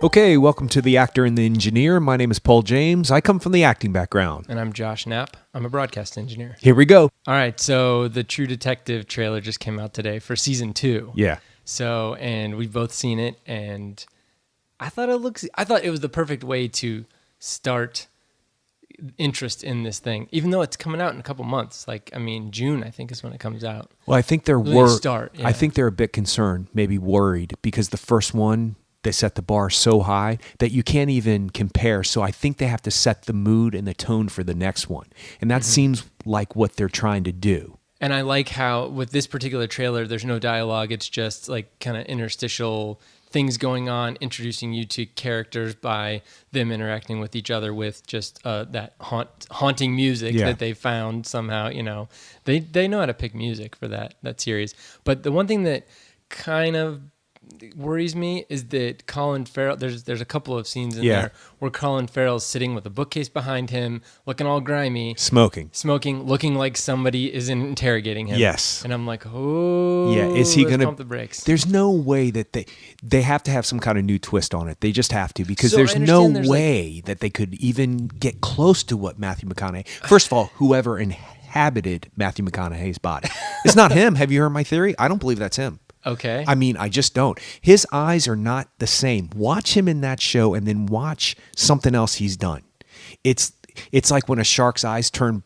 Okay, welcome to The Actor and the Engineer. My name is Paul James. I come from the acting background. And I'm Josh Knapp. I'm a broadcast engineer. Here we go. All right, so the True Detective trailer just came out today for season 2. Yeah. So, and we've both seen it, and I thought it was the perfect way to start interest in this thing, even though it's coming out in a couple months. June, I think, is when it comes out. Well, I think they're Yeah. I think they're a bit concerned, maybe worried, because the first one, they set the bar so high that you can't even compare. So I think they have to set the mood and the tone for the next one. And that seems like what they're trying to do. And I like how with this particular trailer, there's no dialogue. It's just like kind of interstitial things going on, introducing you to characters by them interacting with each other with just that haunting music that they found somehow. You know, they know how to pick music for that series. But the one thing that kind of worries me is that Colin Farrell, there's a couple of scenes in there where Colin Farrell's sitting with a bookcase behind him, looking all grimy, Smoking, looking like somebody is interrogating him. Yes. And I'm like, oh, yeah, is he going to pump the brakes? There's no way that they have to have some kind of new twist on it. They just have to, because So there's no there's way that they could even get close to what Matthew McConaughey. First of all, whoever inhabited Matthew McConaughey's body. It's not him. Have you heard my theory? I don't believe that's him. Okay. I mean, I just don't. His eyes are not the same. Watch him in that show and then watch something else he's done. It's like when a shark's eyes turn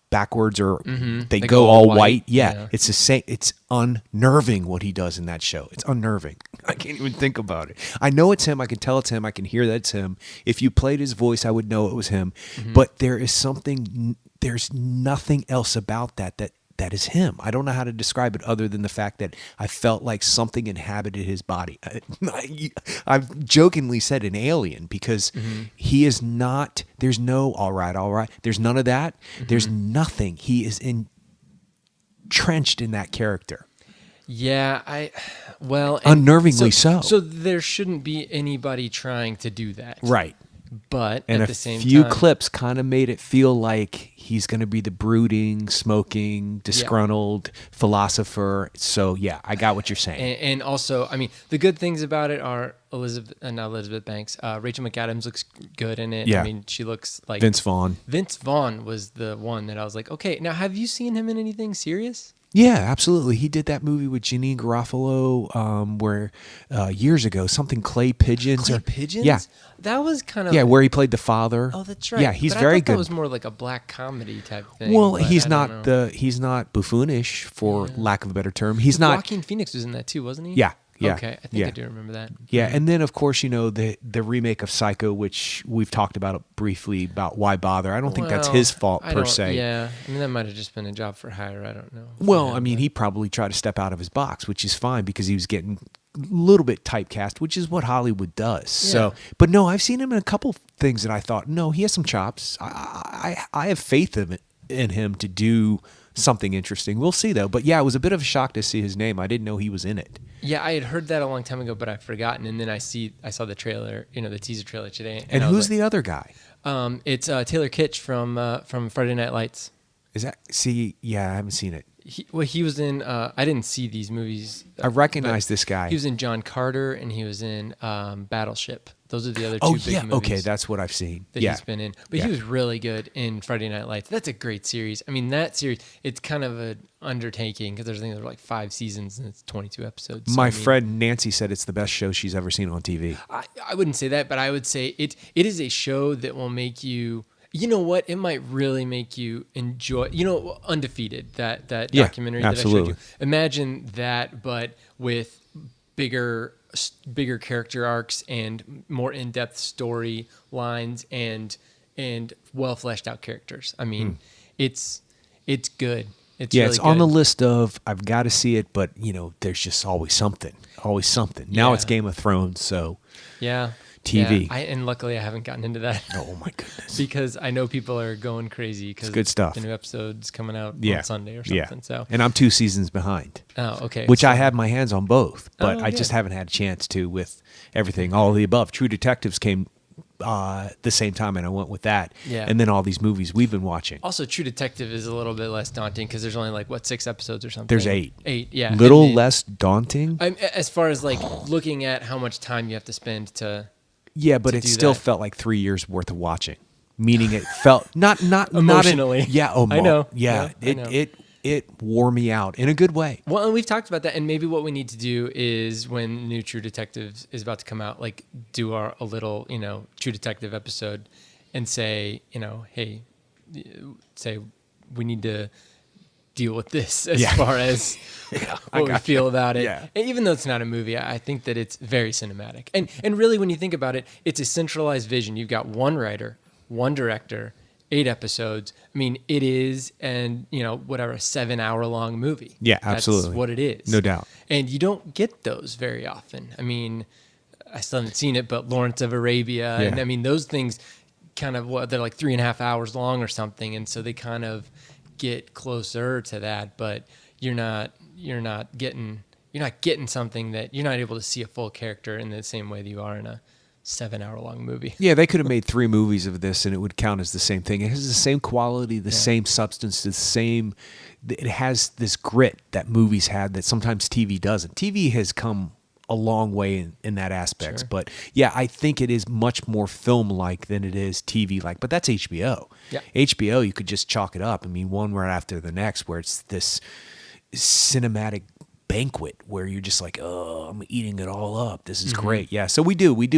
backwards or they go all white. Yeah, it's the same. It's unnerving what he does in that show. It's unnerving. I can't even think about it. I know it's him. I can tell it's him. I can hear that it's him. If you played his voice, I would know it was him. But there's nothing else about that is him. I don't know how to describe it other than the fact that I felt like something inhabited his body. I've jokingly said an alien because he is not, there's no, all right. There's none of that. There's nothing. He is entrenched in that character. Yeah, unnervingly so. So there shouldn't be anybody trying to do that. Right. But and at the same time, a few clips kind of made it feel like he's going to be the brooding, smoking, disgruntled philosopher. So yeah, I got what you're saying. And also, I mean, the good things about it are Rachel McAdams looks good in it. Yeah. I mean, she looks like Vince Vaughn. Vince Vaughn was the one that I was like, okay, now have you seen him in anything serious? Yeah, absolutely. He did that movie with Janine Garofalo where years ago, something Clay Pigeons. Clay Pigeons? Yeah. That was kind of... Yeah, where he played the father. Oh, that's right. Yeah, he's but very I thought good. That was more like a black comedy type thing. Well, he's not buffoonish, for lack of a better term. He's not... Joaquin Phoenix was in that too, wasn't he? Yeah. Yeah. Okay, I think I do remember that. Yeah, and then of course, the remake of Psycho, which we've talked about briefly about why bother. I don't think that's his fault per se. Yeah, I mean that might have just been a job for hire. I don't know. Well, I mean, he probably tried to step out of his box, which is fine because he was getting a little bit typecast, which is what Hollywood does. Yeah. So, but no, I've seen him in a couple things that I thought, no, he has some chops. I have faith in him to do something interesting. We'll see though. But yeah, it was a bit of a shock to see his name. I didn't know he was in it. Yeah, I had heard that a long time ago, but I've forgotten. And then I saw the trailer, the teaser trailer today. And who's the other guy? It's Taylor Kitsch from Friday Night Lights. Is that? See, yeah, I haven't seen it. He was in. I didn't see these movies. I recognize this guy. He was in John Carter, and he was in Battleship. Those are the other two big movies. Okay, that's what I've seen. That he's been in. But he was really good in Friday Night Lights. That's a great series. I mean, that series, it's kind of an undertaking because there's like 5 seasons and it's 22 episodes. My friend Nancy said it's the best show she's ever seen on TV. I wouldn't say that, but I would say it is a show that will make you... You know what? It might really make you enjoy, Undefeated, that documentary that I showed you. Imagine that, but with bigger character arcs and more in-depth story lines and well fleshed out characters. I mean, it's good. It's really on the good. list of I've got to see it, but there's just always something. Now it's Game of Thrones, so yeah. TV. Yeah, and luckily I haven't gotten into that. Oh my goodness! Because I know people are going crazy because good stuff. The new episode's coming out on Sunday or something. Yeah. So, and I'm 2 seasons behind. Oh, okay. Which I have my hands on both, but I good. just haven't had a chance to with everything. All of the above. True Detectives came the same time, and I went with that. Yeah. And then all these movies we've been watching. Also, True Detective is a little bit less daunting because there's only 6 episodes or something. There's 8. 8, yeah. Little less daunting. As far as looking at how much time you have to spend to Yeah, but to it do still that. felt like 3 years worth of watching. Meaning it felt not Emotionally. I know. Yeah, Yeah, I know. it wore me out in a good way. Well, and we've talked about that, and maybe what we need to do is when new True Detective is about to come out, like do a little, True Detective episode, and say, hey, say we need to deal with this as Yeah. far as what we feel about it. Yeah. And even though it's not a movie, I think that it's very cinematic. And really, when you think about it, it's a centralized vision. You've got one writer, one director, 8 episodes. I mean, it is, and whatever, a 7-hour long movie. Yeah, absolutely. That's what it is. No doubt. And you don't get those very often. I mean, I still haven't seen it, but Lawrence of Arabia, Yeah. and I mean, those things kind of, they're like 3.5 hours long or something. And so they kind of get closer to that, but you're not getting something that you're not able to see a full character in the same way that you are in a 7-hour long movie. Yeah, they could have made 3 movies of this and it would count as the same thing. It has the same quality, the same substance, it has this grit that movies had that sometimes TV doesn't. TV has come a long way in that aspect. Sure. But yeah, I think it is much more film-like than it is TV-like. But that's HBO. Yeah. HBO, you could just chalk it up. I mean, one right after the next where it's this cinematic banquet where you're just like, oh, I'm eating it all up. This is great. Yeah. So we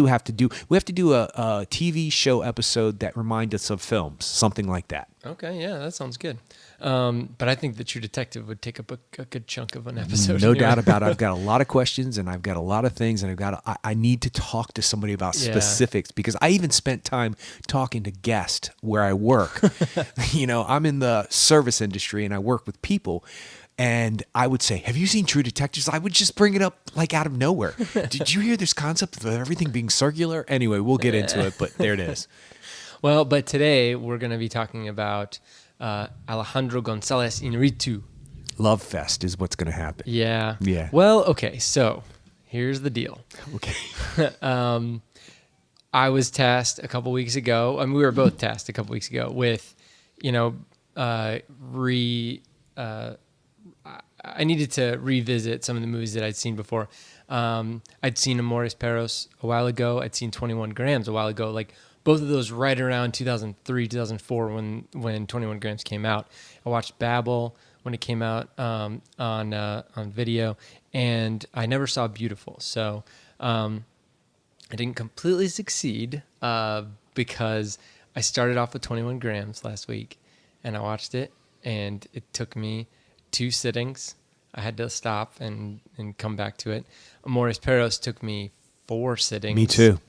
have to do a TV show episode that reminds us of films, something like that. Okay, yeah, that sounds good. But I think the True Detective would take up a good chunk of an episode. No anyway. doubt about it. I've got a lot of questions and I've got a lot of things and I need to talk to somebody about specifics because I even spent time talking to guests where I work. I'm in the service industry and I work with people. And I would say, have you seen True Detectives? I would just bring it up like out of nowhere. Did you hear this concept of everything being circular? Anyway, we'll get into it, but there it is. Well, but today we're going to be talking about Alejandro González Iñárritu. Love Fest is what's going to happen. Yeah. Yeah. Well, okay, so here's the deal. Okay. I was tasked a couple weeks ago. I mean, we were both tasked a couple weeks ago with, I needed to revisit some of the movies that I'd seen before. I'd seen Amores Perros a while ago. I'd seen 21 Grams a while ago. Like both of those right around 2003, 2004 when 21 Grams came out. I watched Babel when it came out on video, and I never saw Beautiful. So I didn't completely succeed because I started off with 21 Grams last week, and I watched it, and it took me 2 sittings. I had to stop and come back to it. Amores Perros took me 4 sittings. Me too.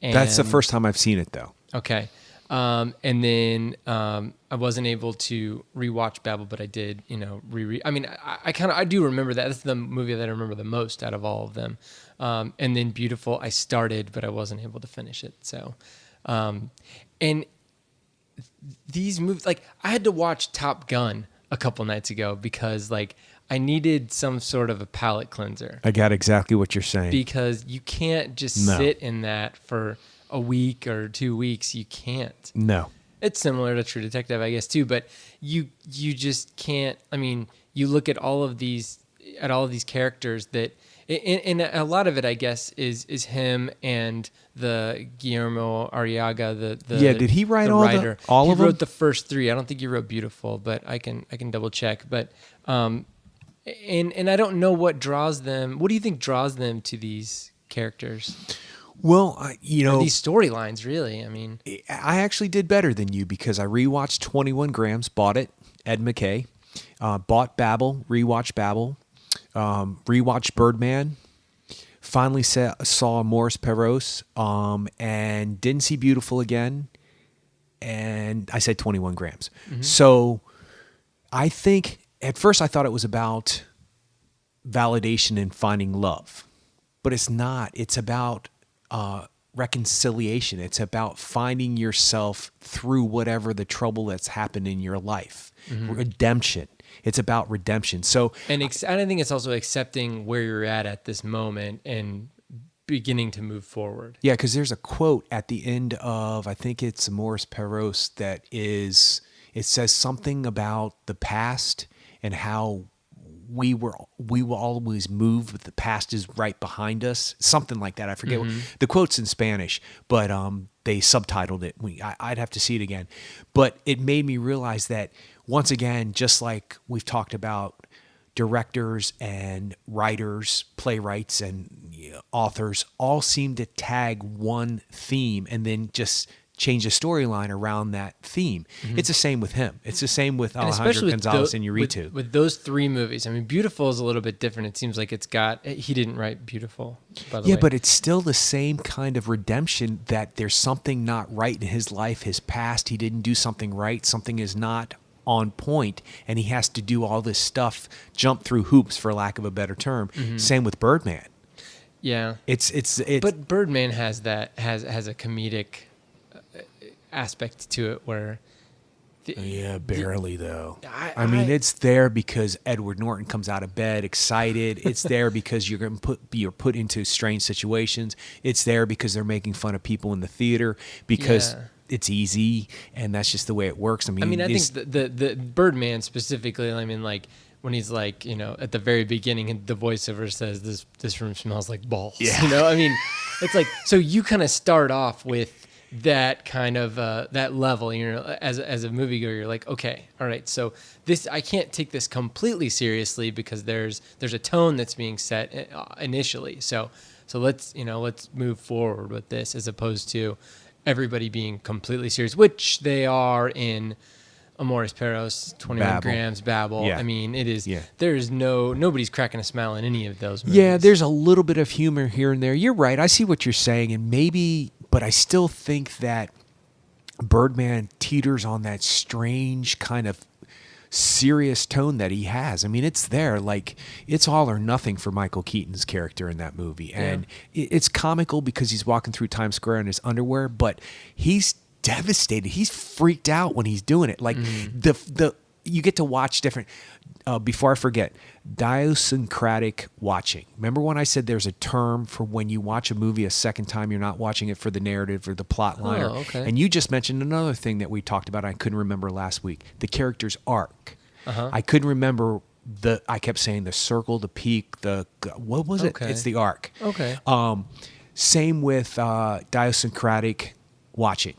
And, That's the first time I've seen it, though. Okay. And then I wasn't able to rewatch Babel, but I did, reread. I mean, I do remember that. That's the movie that I remember the most out of all of them. And then Beautiful, I started, but I wasn't able to finish it. So, and these movies, like I had to watch Top Gun a couple nights ago because like I needed some sort of a palate cleanser. I got exactly what you're saying. Because you can't just sit in that for a week or 2 weeks. You can't. No. It's similar to True Detective, I guess, too, but you just can't. I mean, you look at all of these characters that, and a lot of it, I guess, is him and the Guillermo Arriaga, the did he write the all writer. all of them? He wrote the first 3. I don't think he wrote Beautiful, but I can double check. But and I don't know what draws them. What do you think draws them to these characters? Well, Or these storylines, really. I mean, I actually did better than you because I rewatched 21 Grams, bought it, Ed McKay, bought Babel, rewatched Babel, rewatched Birdman, finally saw Amores Perros, and didn't see Beautiful again, and I said 21 Grams. Mm-hmm. So I think at first I thought it was about validation and finding love, but it's not. It's about reconciliation. It's about finding yourself through whatever the trouble that's happened in your life. Mm-hmm. Redemption. It's about redemption. So, and I think it's also accepting where you're at this moment and beginning to move forward. Yeah, because there's a quote at the end of, I think it's Amores Perros, it says something about the past and how we will always move, but the past is right behind us. Something like that. I forget the quote's in Spanish, but they subtitled it. I'd have to see it again, but it made me realize that once again, just like we've talked about directors and writers, playwrights and authors all seem to tag one theme and then just change the storyline around that theme. It's the same with him. It's the same with Alejandro Gonzalez Iñárritu. With those three movies, I mean, Beautiful is a little bit different. It seems like he didn't write Beautiful, by the way. Yeah, but it's still the same kind of redemption, that there's something not right in his life, his past. He didn't do something right. Something is not on point, and he has to do all this stuff, jump through hoops, for lack of a better term. Same with Birdman. Yeah, It's but Birdman has a comedic aspect to it where. Barely though. I mean, it's there because Edward Norton comes out of bed excited. It's there because you're put into strange situations. It's there because they're making fun of people in the theater because it's easy, and that's just the way it works. I mean, I think the Birdman specifically. I mean, like when he's like, at the very beginning, and the voiceover says, "This room smells like balls." Yeah. I mean, it's like, so you kind of start off with that kind of that level, as a moviegoer, you're like, okay, all right, so this, I can't take this completely seriously because there's a tone that's being set initially. So let's move forward with this, as opposed to everybody being completely serious, which they are in Amores Perros, 21 Grams, Babel. Yeah. I mean, it is. Yeah. There's nobody's cracking a smile in any of those movies. Yeah, there's a little bit of humor here and there. You're right. I see what you're saying, and maybe, but I still think that Birdman teeters on that strange kind of serious tone that he has. I mean, it's there. Like, it's all or nothing for Michael Keaton's character in that movie. And it's comical because he's walking through Times Square in his underwear, but he's devastated. He's freaked out when he's doing it. Like, you get to watch different, before I forget, idiosyncratic watching. Remember when I said there's a term for when you watch a movie a second time, you're not watching it for the narrative or the plot line. Oh, okay. And you just mentioned another thing that we talked about I couldn't remember last week, the character's arc. I couldn't remember I kept saying the circle, the peak, what was it? Okay. It's the arc. Okay. Same with idiosyncratic watching.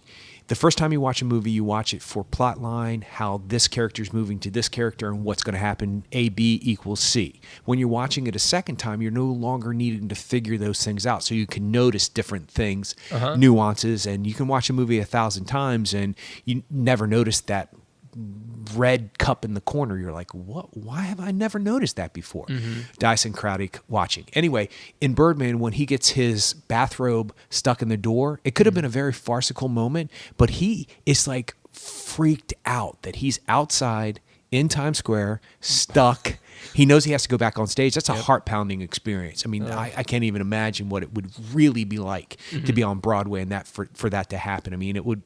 The first time you watch a movie, you watch it for plot line, how this character is moving to this character, and what's going to happen, A, B equals C. When you're watching it a second time, you're no longer needing to figure those things out. So you can notice different things, nuances, and you can watch a movie 1,000 times, and you never notice that red cup in the corner. You're like, what? Why have I never noticed that before? Idiosyncratic watching. Anyway, in Birdman, when he gets his bathrobe stuck in the door, it could have been a very farcical moment, but he is like freaked out that he's outside in Times Square, stuck. He knows he has to go back on stage. That's a heart-pounding experience. I mean, I can't even imagine what it would really be like to be on Broadway and that for that to happen. I mean, it would.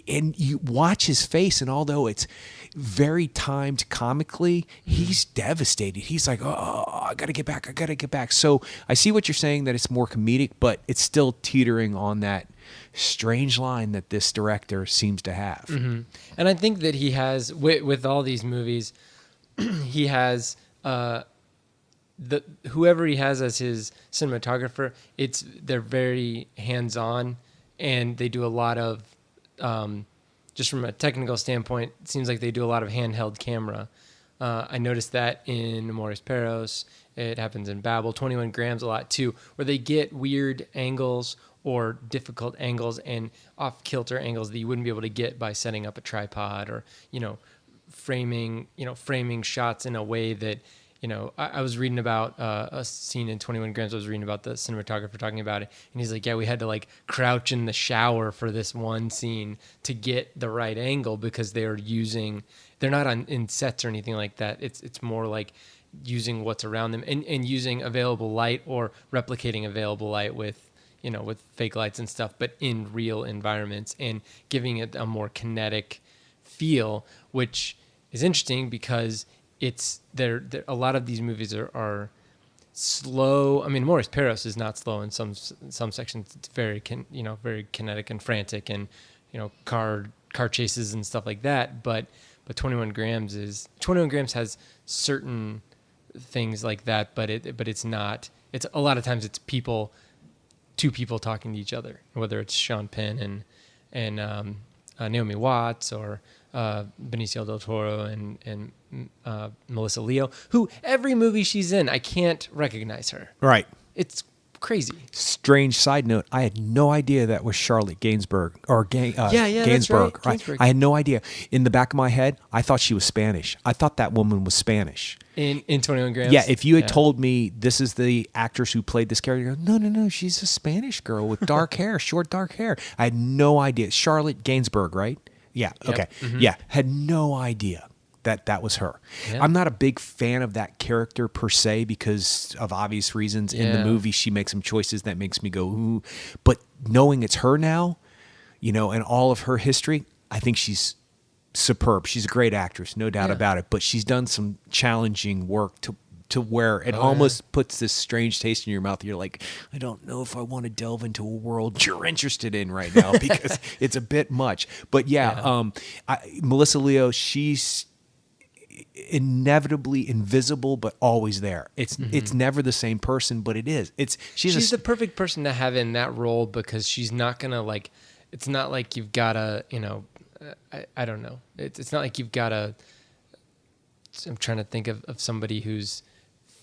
And you watch his face, and although it's very timed comically, he's devastated. He's like, oh, I got to get back. So I see what you're saying, that it's more comedic, but it's still teetering on that strange line that this director seems to have. And I think that he has, with all these movies, he has whoever he has as his cinematographer, they're very hands-on, and they do a lot of, just from a technical standpoint, it seems like they do a lot of handheld camera. I noticed that in Amores Perros. It happens in Babel, 21 Grams a lot too, where they get weird angles or difficult angles and off-kilter angles that you wouldn't be able to get by setting up a tripod, or, framing shots in a way that, I was reading about a scene in 21 Grams. I was reading about the cinematographer talking about it, and he's like, yeah, we had to like crouch in the shower for this one scene to get the right angle, because they're not in sets or anything like that. It's more like using what's around them and using available light, or replicating available light with fake lights and stuff, but in real environments, and giving it a more kinetic feel, which is interesting because it's there. A lot of these movies are slow. I mean, Amores Perros is not slow in some sections. It's very very kinetic and frantic, and car chases and stuff like that. But 21 Grams has certain things like that, but it's not. It's a lot of times it's two people talking to each other, whether it's Sean Penn and Naomi Watts or Benicio del Toro and Melissa Leo, who every movie she's in, I can't recognize her. Right. It's crazy. Strange side note, I had no idea that was Charlotte Gainsbourg or that's Gainsbourg. right, Gainsbourg. I had no idea. In the back of my head, I thought she was Spanish. I thought that woman was Spanish. In 21 Grams? Yeah, if you had told me this is the actress who played this character, I'd go, no, she's a Spanish girl with dark hair, short dark hair. I had no idea. Charlotte Gainsbourg, right? Yeah, Yep. okay. Mm-hmm. Yeah, had no idea that was her. Yeah. I'm not a big fan of that character per se because of obvious reasons. In the Yeah. movie, she makes some choices that makes me go, ooh. But knowing it's her now, and all of her history, I think she's superb. She's a great actress, no doubt Yeah. about it. But she's done some challenging work to where it almost puts this strange taste in your mouth. You're like, I don't know if I want to delve into a world you're interested in right now because it's a bit much. But Melissa Leo, she's inevitably invisible but always there. It's never the same person, but it is. She's the perfect person to have in that role because she's not gonna like. It's not like you've gotta, I don't know. It's not like you've gotta. I'm trying to think of somebody who's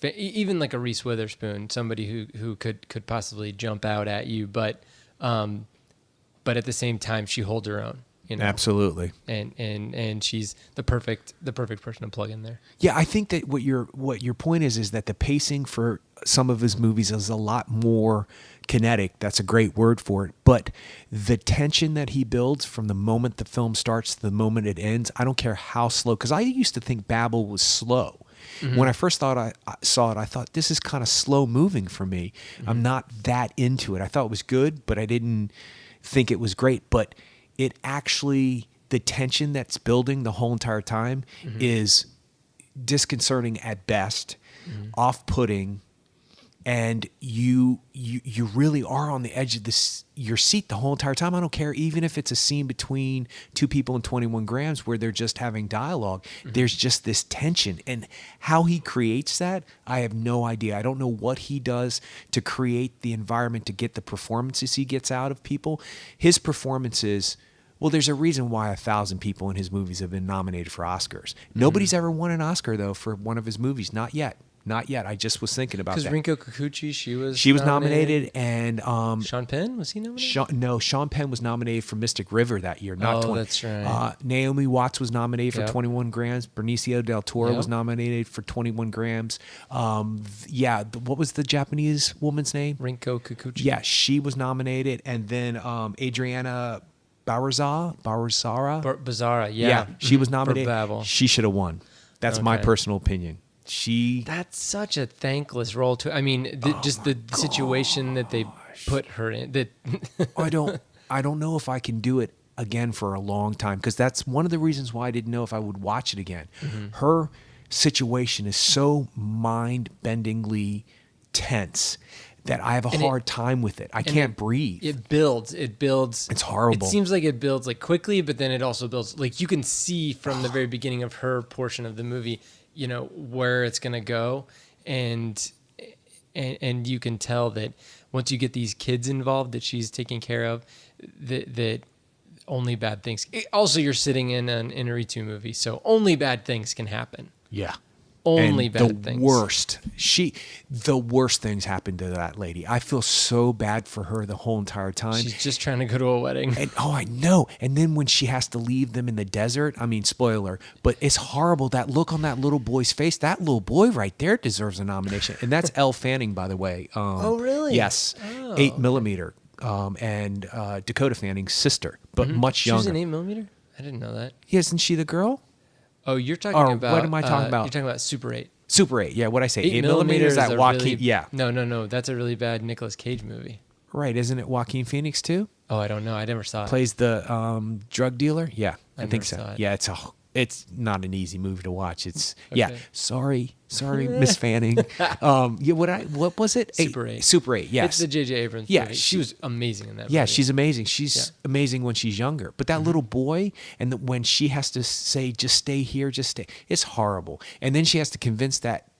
even like a Reese Witherspoon, somebody who could possibly jump out at you, but at the same time she holds her own. Absolutely. And she's the perfect person to plug in there. Yeah, I think that what your point is that the pacing for some of his movies is a lot more kinetic. That's a great word for it. But the tension that he builds from the moment the film starts to the moment it ends, I don't care how slow. Because I used to think Babel was slow. Mm-hmm. When I first I saw it, I thought this is kind of slow moving for me. Mm-hmm. I'm not that into it. I thought it was good, but I didn't think it was great. But it actually, the tension that's building the whole entire time is disconcerting at best, off-putting, and you really are on the edge of your seat the whole entire time. I don't care, even if it's a scene between two people in 21 Grams where they're just having dialogue. There's just this tension, and how he creates that, I have no idea. I don't know what he does to create the environment to get the performances he gets out of people. His performances. Well, there's a reason why 1,000 people in his movies have been nominated for Oscars. Nobody's ever won an Oscar, though, for one of his movies. Not yet. I just was thinking about that. Because Rinko Kikuchi, she was nominated, and Sean Penn, was he nominated? Sean Penn was nominated for Mystic River that year. Not 20. That's right. Naomi Watts was nominated for 21 Grams. Benicio del Toro was nominated for 21 Grams. What was the Japanese woman's name? Rinko Kikuchi. Yeah, she was nominated, and then Adriana Barzara, yeah, she was nominated. For Babel. She should have won. That's my personal opinion. That's such a thankless role to. I mean, just the situation that they put her in. That I don't know if I can do it again for a long time, because that's one of the reasons why I didn't know if I would watch it again. Her situation is so mind-bendingly tense that I have a hard time with it. I can't breathe. It builds. It's horrible. It seems like it builds like quickly, but then it also builds. Like you can see from the very beginning of her portion of the movie, where it's going to go. And you can tell that once you get these kids involved that she's taking care of, that only bad things. Also, you're sitting in an Inarritu movie, so only bad things can happen. Yeah. Only and bad things. The worst things happened to that lady. I feel so bad for her the whole entire time. She's just trying to go to a wedding. And I know. And then when she has to leave them in the desert, I mean, spoiler, but it's horrible. That look on that little boy's face, that little boy right there deserves a nomination. And that's Elle Fanning, by the way. Oh, really? Yes. Oh, 8mm. And Dakota Fanning's sister, but much younger. She's an 8mm? I didn't know that. Yeah, isn't she the girl? Oh, you're talking about... What am I talking about? You're talking about Super 8. Super 8, yeah. What'd I say? 8mm is that Joaquin... Really, yeah. No. That's a really bad Nicolas Cage movie. Right, isn't it Joaquin Phoenix too? Oh, I don't know. I never saw it. Plays the drug dealer? Yeah, I think so. Saw it. Yeah, it's not an easy movie to watch. It's sorry, Miss Fanning. What was it? Super 8. Super 8. Yes. It's the J.J. Abrams movie. She was amazing in that movie. Yeah, she's amazing. She's amazing when she's younger. But that little boy, and when she has to say, just stay here, just stay, it's horrible. And then she has to convince that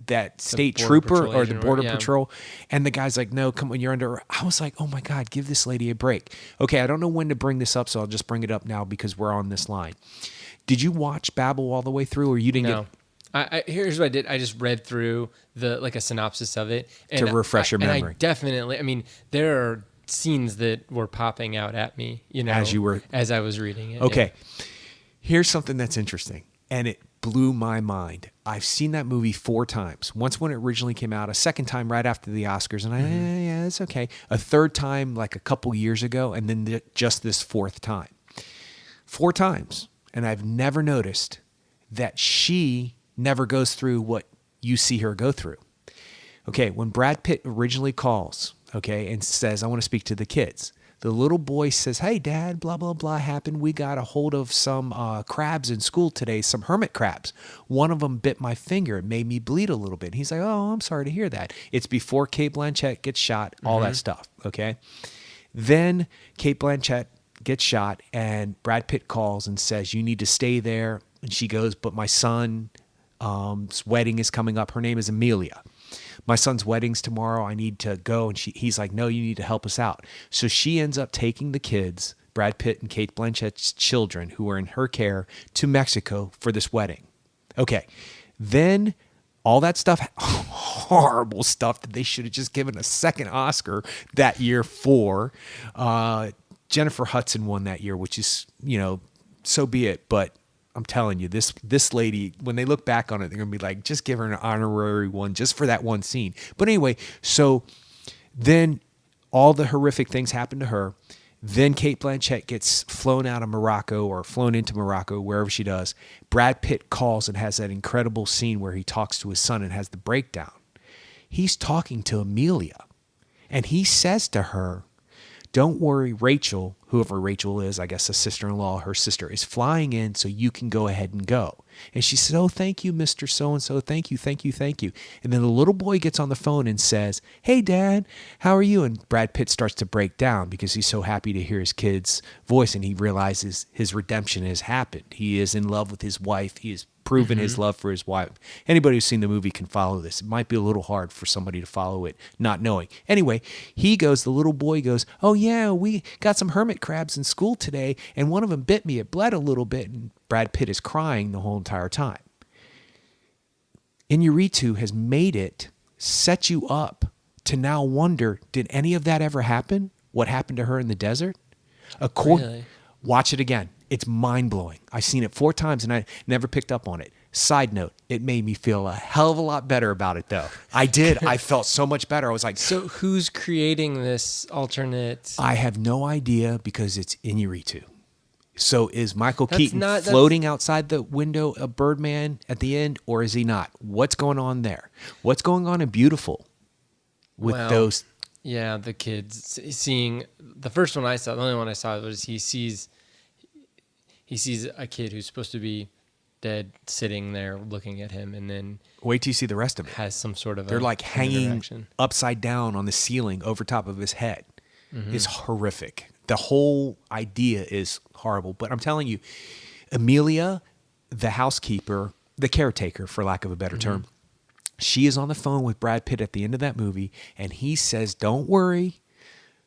that state Border trooper Patrol or the agent, border yeah. patrol, and the guy's like, no, come on, you're under. I was like, oh my God, give this lady a break. Okay, I don't know when to bring this up, so I'll just bring it up now because we're on this line. Did you watch Babel all the way through, or you didn't No. Here's what I did. I just read through a synopsis of it To refresh your memory. And I definitely, I mean, there are scenes that were popping out at me, as I was reading it. Okay. Here's something that's interesting, and it blew my mind. I've seen that movie 4 times. Once when it originally came out, a second time right after the Oscars, and yeah, it's okay. A third time like a couple years ago, and then just this 4th time. 4 times, and I've never noticed that she never goes through what you see her go through. Okay, when Brad Pitt originally calls, okay, and says, I want to speak to the kids, the little boy says, hey, Dad, blah, blah, blah happened. We got a hold of some crabs in school today, some hermit crabs. One of them bit my finger. It made me bleed a little bit. And he's like, oh, I'm sorry to hear that. It's before Cate Blanchett gets shot, all that stuff, okay? Then Cate Blanchett gets shot, and Brad Pitt calls and says, you need to stay there. And she goes, but my son's wedding is coming up. Her name is Amelia. My son's wedding's tomorrow. I need to go. And he's like, no, you need to help us out. So she ends up taking the kids, Brad Pitt and Cate Blanchett's children, who are in her care, to Mexico for this wedding. Okay. Then all that stuff, horrible stuff that they should have just given a second Oscar that year for. Jennifer Hudson won that year, which is, so be it. But I'm telling you, this lady, when they look back on it, they're going to be like, just give her an honorary one just for that one scene. But anyway, so then all the horrific things happen to her. Then Cate Blanchett gets flown out of Morocco or flown into Morocco, wherever she does. Brad Pitt calls and has that incredible scene where he talks to his son and has the breakdown. He's talking to Amelia, and he says to her, don't worry, Rachel, whoever Rachel is, I guess a sister-in-law, her sister, is flying in so you can go ahead and go. And she said, oh, thank you, Mr. So-and-so. Thank you, thank you, thank you. And then the little boy gets on the phone and says, hey, Dad, how are you? And Brad Pitt starts to break down because he's so happy to hear his kid's voice, and he realizes his redemption has happened. He is in love with his wife. He has proven his love for his wife. Anybody who's seen the movie can follow this. It might be a little hard for somebody to follow it, not knowing. Anyway, the little boy goes, oh yeah, we got some hermit crabs in school today, and one of them bit me. It bled a little bit, and Brad Pitt is crying the whole entire time. Iñárritu has made it set you up to now wonder, did any of that ever happen? What happened to her in the desert? Really? Watch it again. It's mind-blowing. I've seen it 4 times, and I never picked up on it. Side note, it made me feel a hell of a lot better about it, though. I did. I felt so much better. I was like... So who's creating this alternate... I have no idea because it's Iñárritu. So is Michael Keaton floating outside the window of Birdman at the end, or is he not? What's going on there? What's going on in Beautiful with those... Yeah, the kids seeing... The first one I saw, the only one I saw was he sees a kid who's supposed to be dead sitting there looking at him, and then wait till you see the rest of it. Has some sort of they're like hanging upside down on the ceiling over top of his head. It's horrific. The whole idea is horrible. But I'm telling you, Amelia, the housekeeper, the caretaker, for lack of a better term, she is on the phone with Brad Pitt at the end of that movie, and he says, don't worry,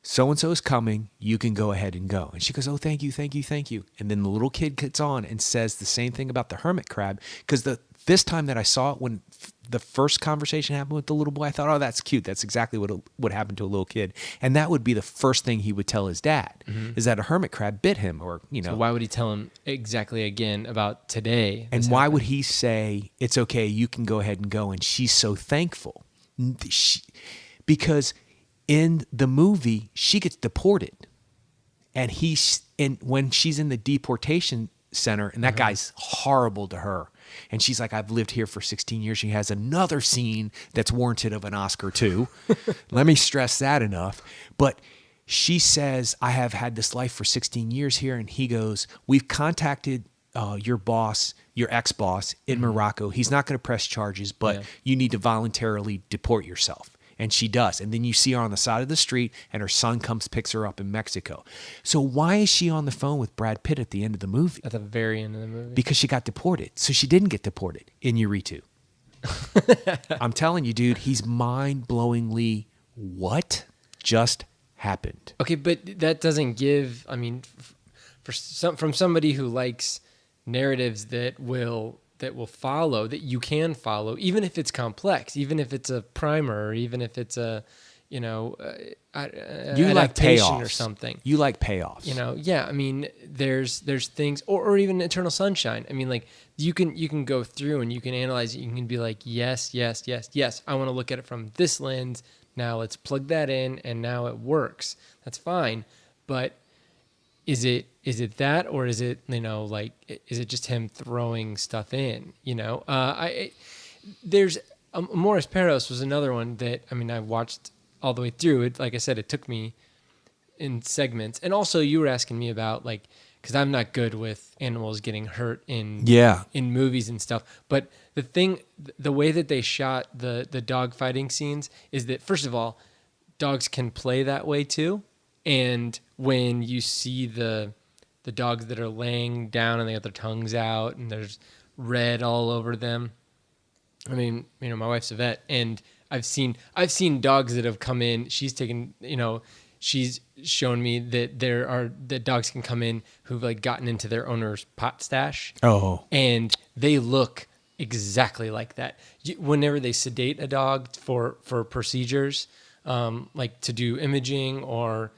so-and-so is coming, you can go ahead and go. And she goes, oh, thank you, thank you, thank you. And then the little kid gets on and says the same thing about the hermit crab, because this time that I saw it, when the first conversation happened with the little boy, I thought, oh, that's cute. That's exactly what would happen to a little kid. And that would be the first thing he would tell his dad, is that a hermit crab bit him, or, So why would he tell him exactly again about today? And why would he say, it's okay, you can go ahead and go? And she's so thankful. Because in the movie, she gets deported. And when she's in the deportation center, and that guy's horrible to her. And she's like, I've lived here for 16 years. She has another scene that's warranted of an Oscar too. Let me stress that enough. But she says, I have had this life for 16 years here. And he goes, we've contacted your boss, your ex-boss in Morocco. He's not going to press charges, but you need to voluntarily deport yourself. And she does. And then you see her on the side of the street, and her son comes, picks her up in Mexico. So why is she on the phone with Brad Pitt at the end of the movie? At the very end of the movie? Because she got deported. So she didn't get deported, Iñárritu. I'm telling you, dude, he's mind-blowingly what just happened. Okay, but that doesn't give. I mean, from somebody who likes narratives that will follow, that you can follow, even if it's complex, even if it's a primer, or even if it's a, you know, You like adaptation payoffs or something. You like payoffs. You know, yeah. I mean, there's things, or even Eternal Sunshine. I mean, like you can go through and you can analyze it. You can be like, yes, yes, yes, yes. I want to look at it from this lens. Now let's plug that in, and now it works. That's fine, but is it that, or is it, you know, like, is it just him throwing stuff in? You know, there's Morris Peros was another one that, I mean, I watched all the way through it. Like I said, it took me in segments, and also you were asking me about, like, because I'm not good with animals getting hurt in movies and stuff. But the way that they shot the dog fighting scenes is that, first of all, dogs can play that way too. And when you see the dogs that are laying down and they got their tongues out and there's red all over them. I mean, you know, my wife's a vet, and I've seen dogs that have come in. She's shown me that that dogs can come in who've, like, gotten into their owner's pot stash. Oh. And they look exactly like that. Whenever they sedate a dog for procedures, like to do imaging or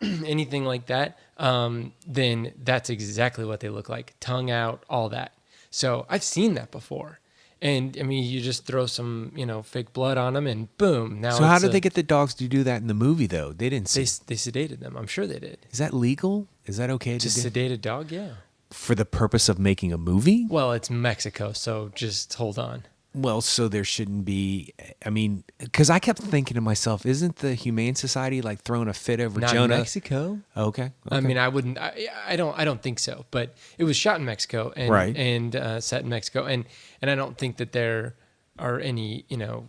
anything like that, then that's exactly what they look like. Tongue out, all that. So I've seen that before. And I mean, you just throw some, you know, fake blood on them, and boom. Now, so how did they get the dogs to do that in the movie, though? They didn't. They sedated them. I'm sure they did. Is that legal? Is that okay to sedate a dog? Yeah. For the purpose of making a movie? Well, it's Mexico, so just hold on. Well, so there shouldn't be. I mean, because I kept thinking to myself, isn't the Humane Society like throwing a fit over Not Jonah? in Mexico. Okay. I mean, I wouldn't. I don't think so. But it was shot in Mexico and Right. and set in Mexico, and I don't think that there are any. You know,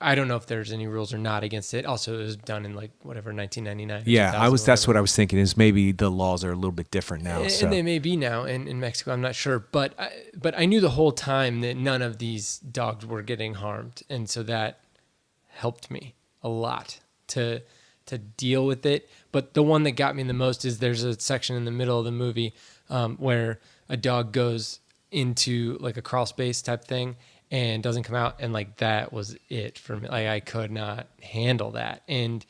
I don't know if there's any rules or not against it. Also, it was done in, like, whatever, 1999. Yeah, 2000, that's what I was thinking. Is maybe the laws are a little bit different now. And So they may be now in Mexico. I'm not sure, but I knew the whole time that none of these dogs were getting harmed, and so that helped me a lot to deal with it. But the one that got me the most is there's a section in the middle of the movie where a dog goes into, like, a crawl space type thing and doesn't come out, and, like, that was it for me. Like, I could not handle that, and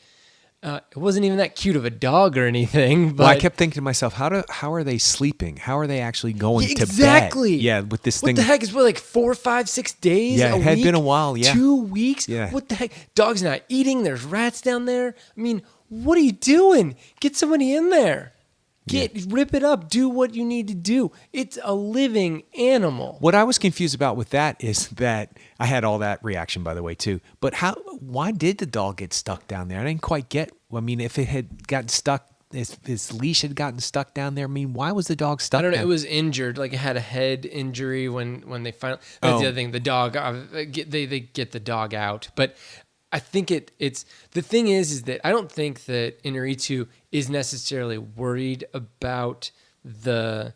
it wasn't even that cute of a dog or anything. But well, I kept thinking to myself, how are they sleeping? How are they actually going to bed? Exactly. Yeah, with this what thing. the heck is, what, like 4, 5, 6 days? Yeah, it had been a while. Yeah, 2 weeks. Yeah. What the heck? Dog's not eating. There's rats down there. I mean, what are you doing? Get somebody in there. Rip it up. Do what you need to do. It's a living animal. What I was confused about with that is that I had all that reaction, by the way, too. But why did the dog get stuck down there? I didn't quite get. I mean, if it had gotten stuck, if his leash had gotten stuck down there, I mean, why was the dog stuck? I don't know. down? It was injured. Like, it had a head injury when they finally. That's the other thing. The dog. They get the dog out, but I think it's the thing is that I don't think that Inarritu is necessarily worried about the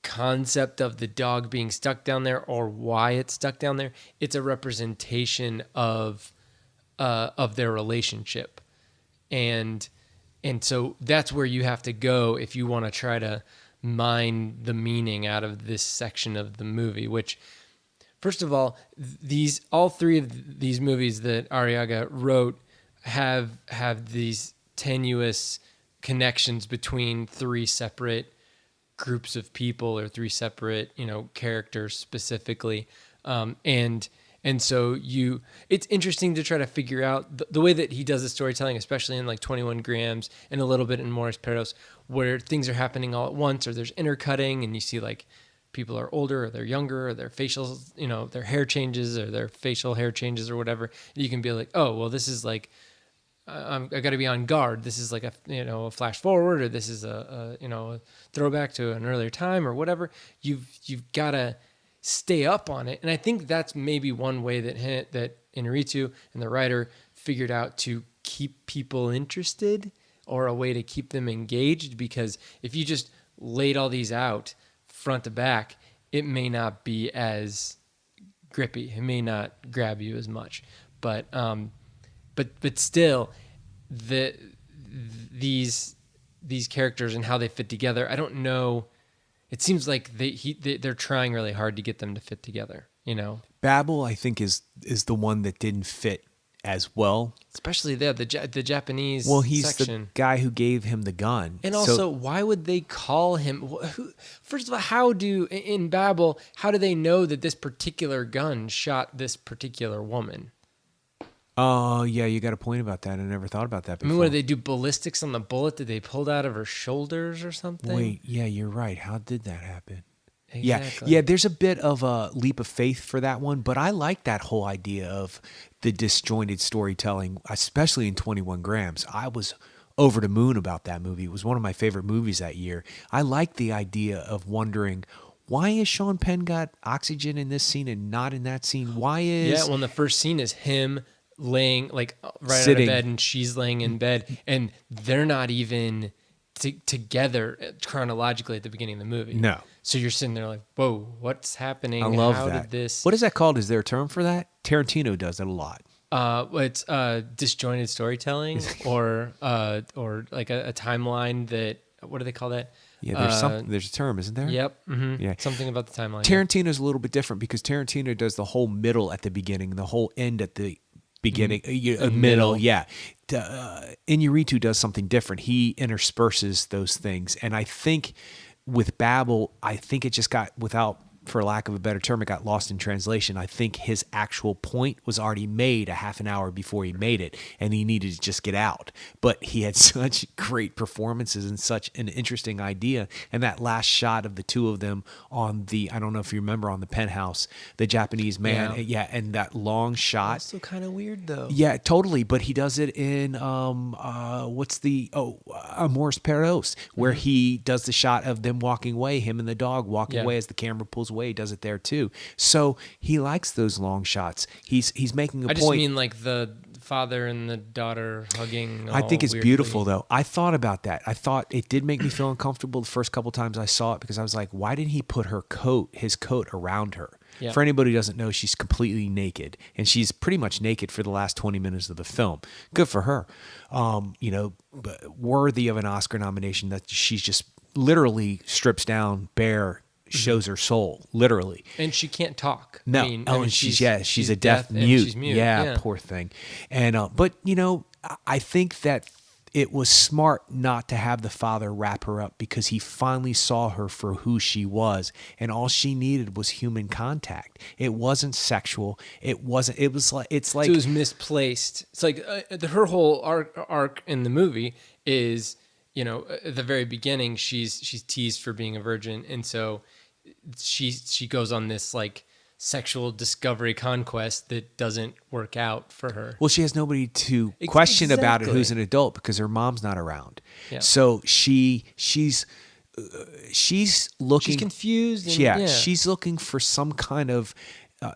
concept of the dog being stuck down there or why it's stuck down there. It's a representation of their relationship, and so that's where you have to go if you want to try to mine the meaning out of this section of the movie, which, first of all, all three of these movies that Arriaga wrote have these tenuous connections between three separate groups of people or three separate, you know, characters specifically, and so it's interesting to try to figure out the way that he does the storytelling, especially in, like, 21 Grams and a little bit in Morris Peros, where things are happening all at once, or there's intercutting, and you see, like, people are older or they're younger or their facial, you know, their hair changes or their facial hair changes or whatever. You can be like, oh, well, this is like, I got to be on guard. This is like a flash forward, or this is a throwback to an earlier time or whatever. You've got to stay up on it. And I think that's maybe one way that Inarritu and the writer figured out to keep people interested, or a way to keep them engaged, because if you just laid all these out front to back, it may not be as grippy. It may not grab you as much, but still, these characters and how they fit together. I don't know. It seems like they're trying really hard to get them to fit together. You know, Babel, I think, is the one that didn't fit as well. especially the Japanese. Well, he's section. the guy who gave him the gun. And So- also, why would they call him? First of all, in Babel, how do they know that this particular gun shot this particular woman? oh yeah, you got a point about that. I never thought about that I before. mean, what did they do? Ballistics on the bullet that they pulled out of her shoulders or something? Wait, yeah, you're right. How did that happen? Exactly. Yeah, there's a bit of a leap of faith for that one, but I like that whole idea of the disjointed storytelling, especially in 21 Grams. I was over the moon about that movie. It was one of my favorite movies that year. I like the idea of wondering, why is Sean Penn got oxygen in this scene and not in that scene? Why is... Yeah, well, the first scene is him laying right Sitting. out of bed, and she's laying in bed, and they're not even together chronologically at the beginning of the movie. No. So you're sitting there like, whoa, what's happening? I love How that. did this? What is that called? Is there a term for that? Tarantino does it a lot. It's disjointed storytelling, or like a timeline that. What do they call that? Yeah, there's a term, isn't there? Yep. Mm-hmm. Yeah. Something about the timeline. Tarantino's a little bit different because Tarantino does the whole middle at the beginning, the whole end at the beginning, middle. middle. Yeah. Iñárritu does something different. He intersperses those things. And I think with Babel, I think it just got, without, for lack of a better term, it got lost in translation. I think his actual point was already made a half an hour before he made it, and he needed to just get out. But he had such great performances and such an interesting idea. And that last shot of the two of them on the, I don't know if you remember, on the penthouse, the Japanese man, and that long shot. Also kind of weird though. Yeah, totally. But he does it in Amores Perros, where he does the shot of them walking away, him and the dog walking away as the camera pulls away. He does it there too. So he likes those long shots. He's making a I point. just mean like the father and the daughter hugging. I think all it's weirdly. beautiful though. I thought about that. I thought it did make me feel uncomfortable the first couple times I saw it because I was like, why didn't he put his coat around her? Yeah. For anybody who doesn't know, she's completely naked, and she's pretty much naked for the last 20 minutes of the film. Good for her. Worthy of an Oscar nomination that she's just literally strips down bare, shows her soul, literally. And she can't talk. No, I mean, she's a deaf and mute. she's mute. Yeah, poor thing. And but I think that it was smart not to have the father wrap her up because he finally saw her for who she was, and all she needed was human contact. It wasn't sexual. It wasn't. It was like So it was misplaced. It's like her whole arc in the movie is, at the very beginning, she's teased for being a virgin, and so she goes on this like sexual discovery conquest that doesn't work out for her. Well, she has nobody to question about it Exactly. who's an adult because her mom's not around. Yeah. So she's looking. She's confused. And, She's looking for some kind of.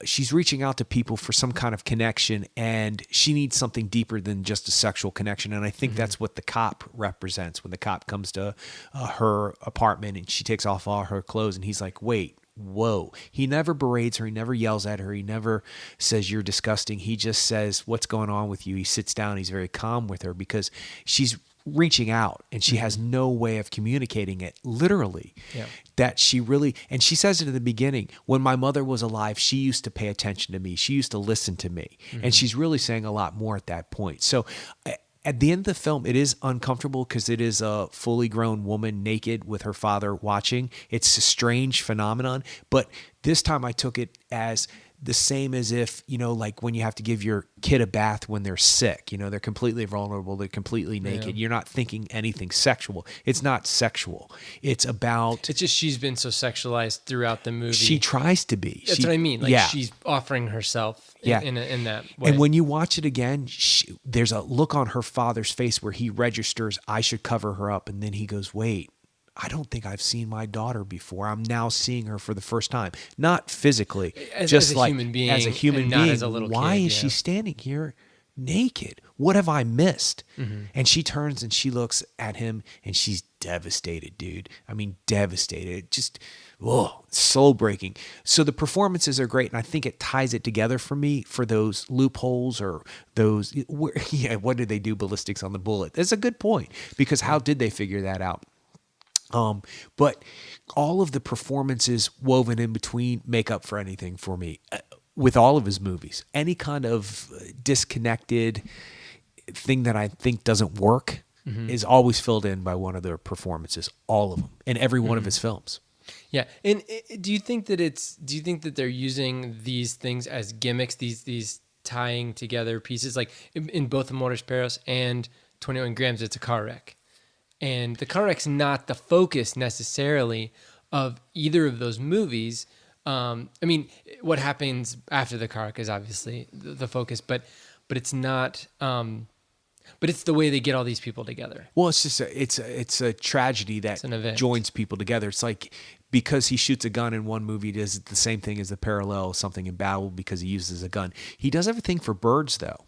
She's reaching out to people for some kind of connection, and she needs something deeper than just a sexual connection. And I think that's what the cop represents when the cop comes to her apartment and she takes off all her clothes, and he's like, "Wait, whoa." He never berates her. He never yells at her. He never says you're disgusting. He just says, "What's going on with you?" He sits down. He's very calm with her because she's reaching out and she has no way of communicating it literally. Yeah. That she really, and she says it at the beginning, when my mother was alive, she used to pay attention to me. She used to listen to me. And she's really saying a lot more at that point. So at the end of the film, it is uncomfortable because it is a fully grown woman naked with her father watching. It's a strange phenomenon, but this time I took it as the same as if, like when you have to give your kid a bath when they're sick, they're completely vulnerable, they're completely naked. Yeah. You're not thinking anything sexual. It's not sexual. It's about, It's just she's been so sexualized throughout the movie. she tries to be. That's what I mean. Like yeah. she's offering herself Yeah. in that way. And when you watch it again, there's a look on her father's face where he registers, I should cover her up. And then he goes, wait, I don't think I've seen my daughter before. I'm now seeing her for the first time. Not physically, As just a like human being as a human and not being. as a little Why kid, is she yeah. standing here naked? What have I missed? And she turns and she looks at him and she's devastated, dude. I mean, devastated. Just, oh, soul breaking. So the performances are great. And I think it ties it together for me for those loopholes or those, yeah, what did they do ballistics on the bullet? That's a good point, because how did they figure that out? But all of the performances woven in between make up for anything for me with all of his movies. Any kind of disconnected thing that I think doesn't work is always filled in by one of their performances, all of them, in every one of his films. Yeah. And do you think that they're using these things as gimmicks, these tying together pieces? Like in both Amores Perros and 21 Grams, it's a car wreck. And the car wreck's not the focus necessarily of either of those movies. I mean, what happens after the car wreck is obviously the focus, but it's not. But it's the way they get all these people together. Well, it's just it's a tragedy that joins people together. It's like, because he shoots a gun in one movie, does the same thing as the parallel something in Babel because he uses a gun. He does everything for birds, though.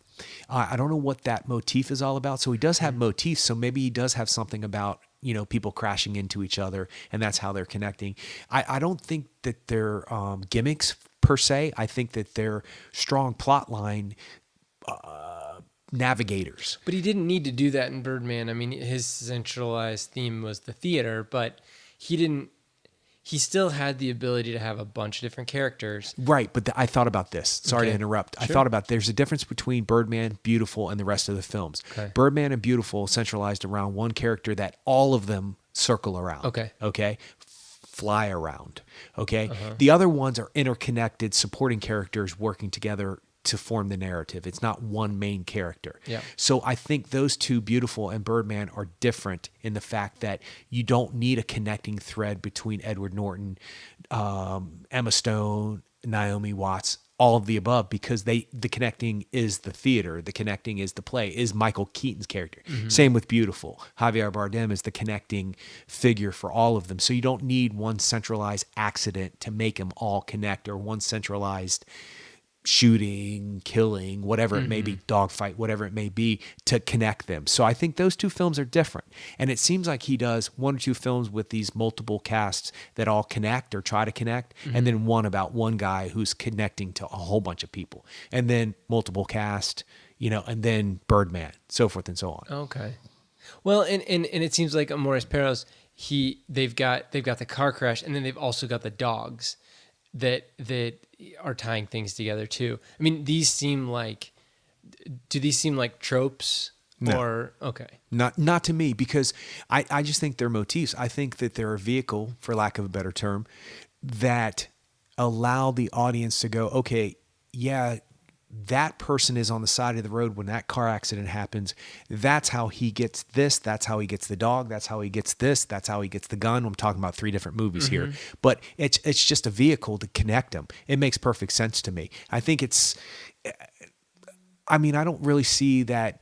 I don't know what that motif is all about. So he does have motifs. So maybe he does have something about, people crashing into each other, and that's how they're connecting. I don't think that they're gimmicks per se. I think that they're strong plot line navigators. But he didn't need to do that in Birdman. I mean, his centralized theme was the theater, but he still had the ability to have a bunch of different characters. Right, but I thought about this. Sorry to interrupt. Sure. I thought about there's a difference between Birdman, Beautiful, and the rest of the films. Okay. Birdman and Beautiful centralized around one character that all of them circle around. Okay? Fly around. Okay? The other ones are interconnected, supporting characters working together to form the narrative. It's not one main character. Yeah. So I think those two, Beautiful and Birdman, are different in the fact that you don't need a connecting thread between Edward Norton, Emma Stone, Naomi Watts, all of the above, because the connecting is the theater, the connecting is the play, is Michael Keaton's character. Same with Beautiful. Javier Bardem is the connecting figure for all of them. So you don't need one centralized accident to make them all connect, or one centralized shooting, killing, whatever it may be, dogfight, whatever it may be, to connect them. So I think those two films are different. And it seems like he does one or two films with these multiple casts that all connect or try to connect, and then one about one guy who's connecting to a whole bunch of people, and then multiple cast, and then Birdman, so forth and so on. Okay. Well, and it seems like Amores Perros, they've got the car crash, and then they've also got the dogs that are tying things together too. I mean, do these seem like tropes? No. Or okay. Not to me, because I just think they're motifs. I think that they're a vehicle, for lack of a better term, that allow the audience to go, okay, yeah, that person is on the side of the road when that car accident happens. That's how he gets this. That's how he gets the dog. That's how he gets this. That's how he gets the gun. I'm talking about 3 different movies here, but it's just a vehicle to connect them. It makes perfect sense to me. I think I don't really see that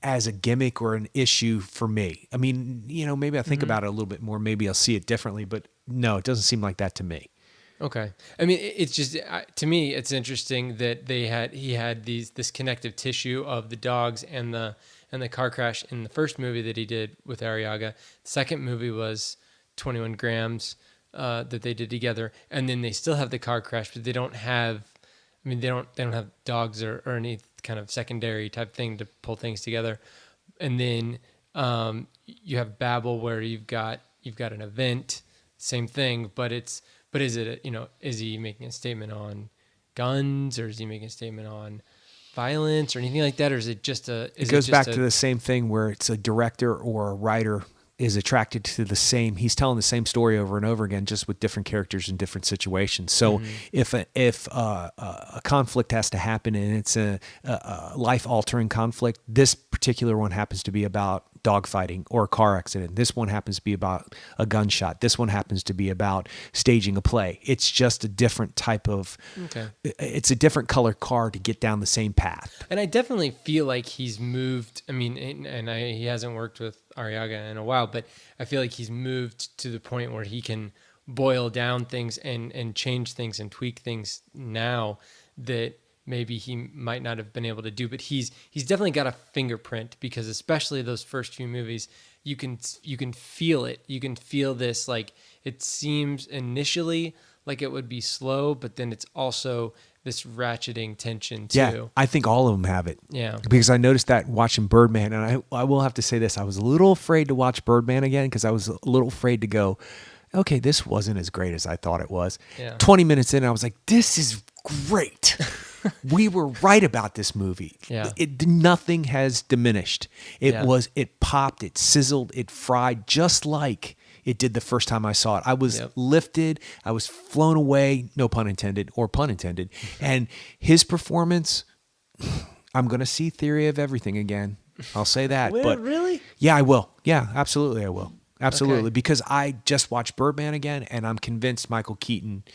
as a gimmick or an issue for me. I mean, maybe I think about it a little bit more. Maybe I'll see it differently, but no, it doesn't seem like that to me. Okay. I mean, it's just, to me, it's interesting that he had this connective tissue of the dogs and the car crash in the first movie that he did with Arriaga. The second movie was 21 Grams that they did together, and then they still have the car crash, but they don't have dogs or any kind of secondary type thing to pull things together. And then you have Babel, where you've got an event, same thing, but is it, is he making a statement on guns, or is he making a statement on violence or anything like that? Or is it just it goes back to the same thing where it's a director or a writer is attracted to he's telling the same story over and over again, just with different characters in different situations. So if a conflict has to happen and it's a life-altering conflict, this particular one happens to be about dogfighting or a car accident. This one happens to be about a gunshot. This one happens to be about staging a play. It's just a different type of, it's a different colored car to get down the same path. And I definitely feel like he's moved. I mean, he hasn't worked with Arriaga in a while, but I feel like he's moved to the point where he can boil down things and change things and tweak things now that maybe he might not have been able to do. But he's definitely got a fingerprint, because especially those first few movies, you can feel it. You can feel this, like, it seems initially like it would be slow, but then it's also this ratcheting tension too. Yeah, I think all of them have it. Yeah. Because I noticed that watching Birdman, and I will have to say this, I was a little afraid to watch Birdman again because I was a little afraid to go, okay, this wasn't as great as I thought it was. Yeah. 20 minutes in, I was like, this is great. We were right about this movie. Yeah. Nothing has diminished. Yeah. It popped, it sizzled, it fried just like it did the first time I saw it. I was Yep. lifted. I was flown away, no pun intended, or pun intended. And his performance, I'm going to see Theory of Everything again. I'll say that. But really? yeah, I will. Yeah, absolutely I will. Absolutely. Okay. Because I just watched Birdman again, and I'm convinced Michael Keaton,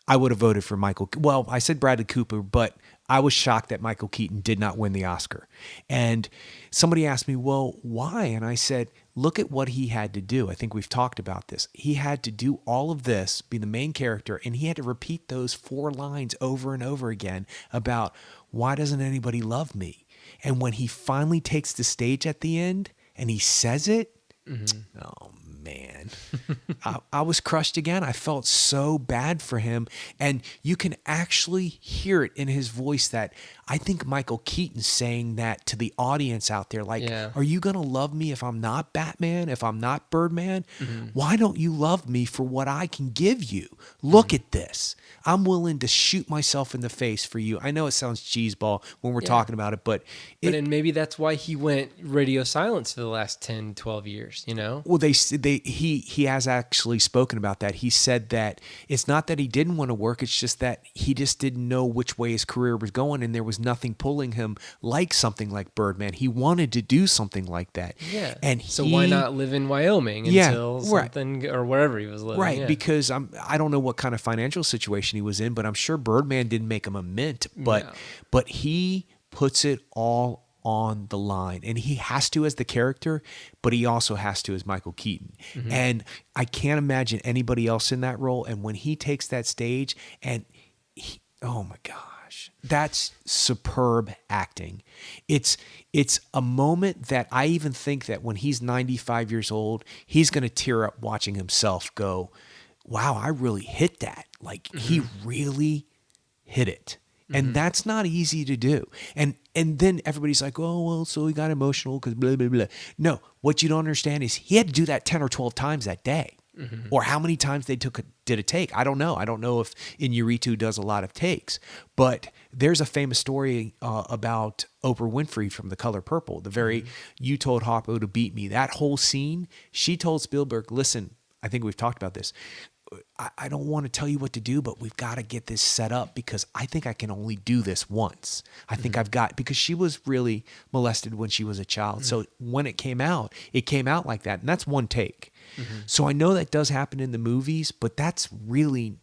I would have voted for Michael. Well, I said Bradley Cooper, but I was shocked that Michael Keaton did not win the Oscar. And somebody asked me, well, why? And I said, look at what he had to do. I think we've talked about this. He had to do all of this, be the main character, and he had to repeat those 4 lines over and over again about, why doesn't anybody love me? And when he finally takes the stage at the end and he says it, oh man, I was crushed again. I felt so bad for him. And you can actually hear it in his voice that I think Michael Keaton's saying that to the audience out there. Like, Yeah. are you going to love me if I'm not Batman, if I'm not Birdman? Why don't you love me for what I can give you? Look at this. I'm willing to shoot myself in the face for you. I know it sounds cheeseball when we're talking about it, but And maybe that's why he went radio silence for the last 10, 12 years, you know? well, he has actually spoken about that. He said that it's not that he didn't want to work; it's just that he just didn't know which way his career was going, and there was nothing pulling him like something like Birdman. He wanted to do something like that. Yeah. And so why not live in Wyoming until right. something, or wherever he was living? Right, yeah. because I don't know what kind of financial situation he was in, but I'm sure Birdman didn't make him a mint. But No. but he puts it all on the line, and he has to as the character, but he also has to as Michael Keaton. And I can't imagine anybody else in that role. And when he takes that stage, and oh my gosh, that's superb acting. It's a moment that I even think that when he's 95 years old, he's going to tear up watching himself go, wow, I really hit that. Like he really hit it. And that's not easy to do. And then everybody's like, oh, well, so he got emotional because blah, blah, blah. No, what you don't understand is he had to do that 10 or 12 times that day. Or how many times they did a take. I don't know. I don't know if Inarritu does a lot of takes. But there's a famous story about Oprah Winfrey from The Color Purple. The very, you told Harpo to beat me. That whole scene, she told Spielberg, listen, I think we've talked about this. I don't want to tell you what to do, but we've got to get this set up because I think I can only do this once. I think I've got, because she was really molested when she was a child. So when it came out like that. And that's one take. So I know that does happen in the movies, but that's really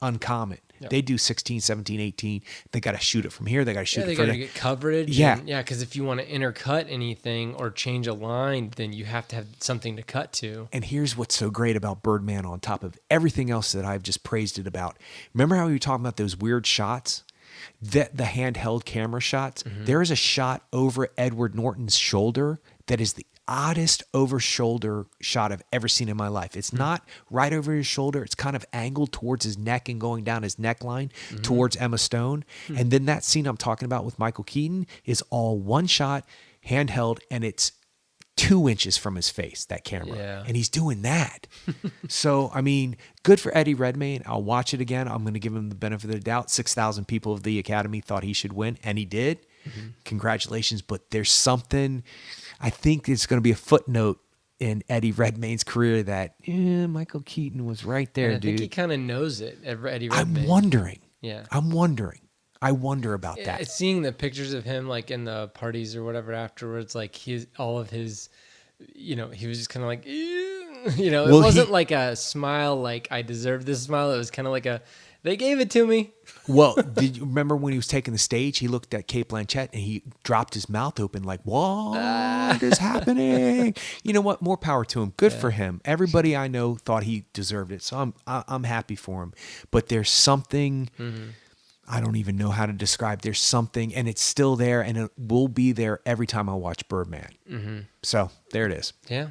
uncommon. Yep. They do 16, 17, 18. They got to shoot it from here. They got to shoot they it from got to there. get coverage. Yeah. Yeah, because if you want to intercut anything or change a line, then you have to have something to cut to. And here's what's so great about Birdman on top of everything else that I've just praised it about. Remember how we were talking about those weird shots? The handheld camera shots? There is a shot over Edward Norton's shoulder that is the oddest over shoulder shot I've ever seen in my life. It's not right over his shoulder. It's kind of angled towards his neck and going down his neckline towards Emma Stone. And then that scene I'm talking about with Michael Keaton is all one shot, handheld, and it's 2 inches from his face, that camera. Yeah. And he's doing that. So, I mean, good for Eddie Redmayne. I'll watch it again. I'm going to give him the benefit of the doubt. 6,000 people of the Academy thought he should win, and he did. Congratulations. But there's something, I think it's going to be a footnote in Eddie Redmayne's career that Michael Keaton was right there, And I dude. think he kind of knows it, Eddie Redmayne. I'm wondering. Yeah. I'm wondering. I wonder about that. Seeing the pictures of him like in the parties or whatever afterwards, like all of his, he was just kind of like, it Well, wasn't like a smile like I deserve this smile. It was kind of like they gave it to me. Well, did you remember when he was taking the stage? He looked at Kate Blanchett and he dropped his mouth open like, what is happening? You know what? More power to him. Good for him. Everybody I know thought he deserved it. So I'm happy for him. But there's something I don't even know how to describe. There's something, and it's still there, and it will be there every time I watch Birdman. Mm-hmm. So there it is. Yeah.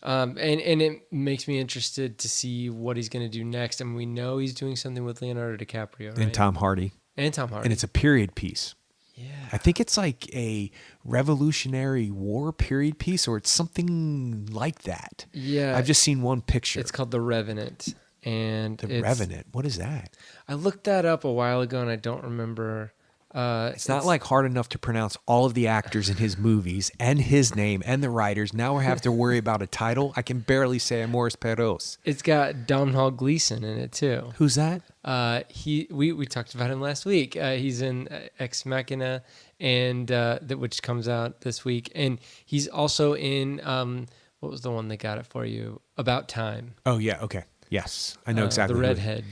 And it makes me interested to see what he's going to do next. And we know he's doing something with Leonardo DiCaprio, right? And Tom Hardy. And Tom Hardy. And it's a period piece. Yeah. I think it's like a Revolutionary War period piece, or it's something like that. Yeah. I've just seen one picture. It's called The Revenant. And The Revenant. What is that? I looked that up a while ago, and I don't remember. It's not like hard enough to pronounce all of the actors in his movies and his name and the writers. Now we have to worry about a title. I can barely say Amores Perros. It's got Domhnall Gleeson in it too. Who's that? We talked about him last week. He's in Ex Machina, and which comes out this week, and he's also in what was the one that got it for you? About Time. Oh yeah, okay. Yes, I know exactly. The who it- redhead.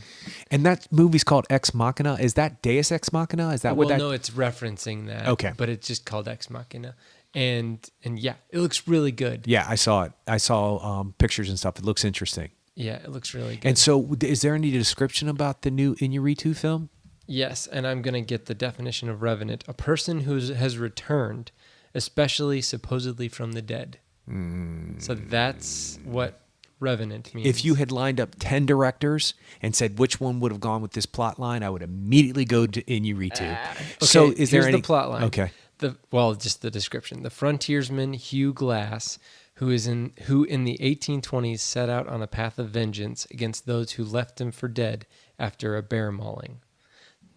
And that movie's called Ex Machina. Is that Deus Ex Machina? Is that what that? No, it's referencing that. Okay. But it's just called Ex Machina. And yeah, it looks really good. Yeah, I saw it. I saw pictures and stuff. It looks interesting. Yeah, it looks really good. And so, is there any description about the new Iñárritu film? Yes, and I'm going to get the definition of revenant. A person who has returned, especially supposedly from the dead. So that's what revenant means. If you had lined up 10 directors and said which one would have gone with this plot line, I would immediately go to Iñárritu. Okay, So is there here's any the plot line. Okay. Just the description. The frontiersman Hugh Glass, who in the 1820s set out on a path of vengeance against those who left him for dead after a bear mauling.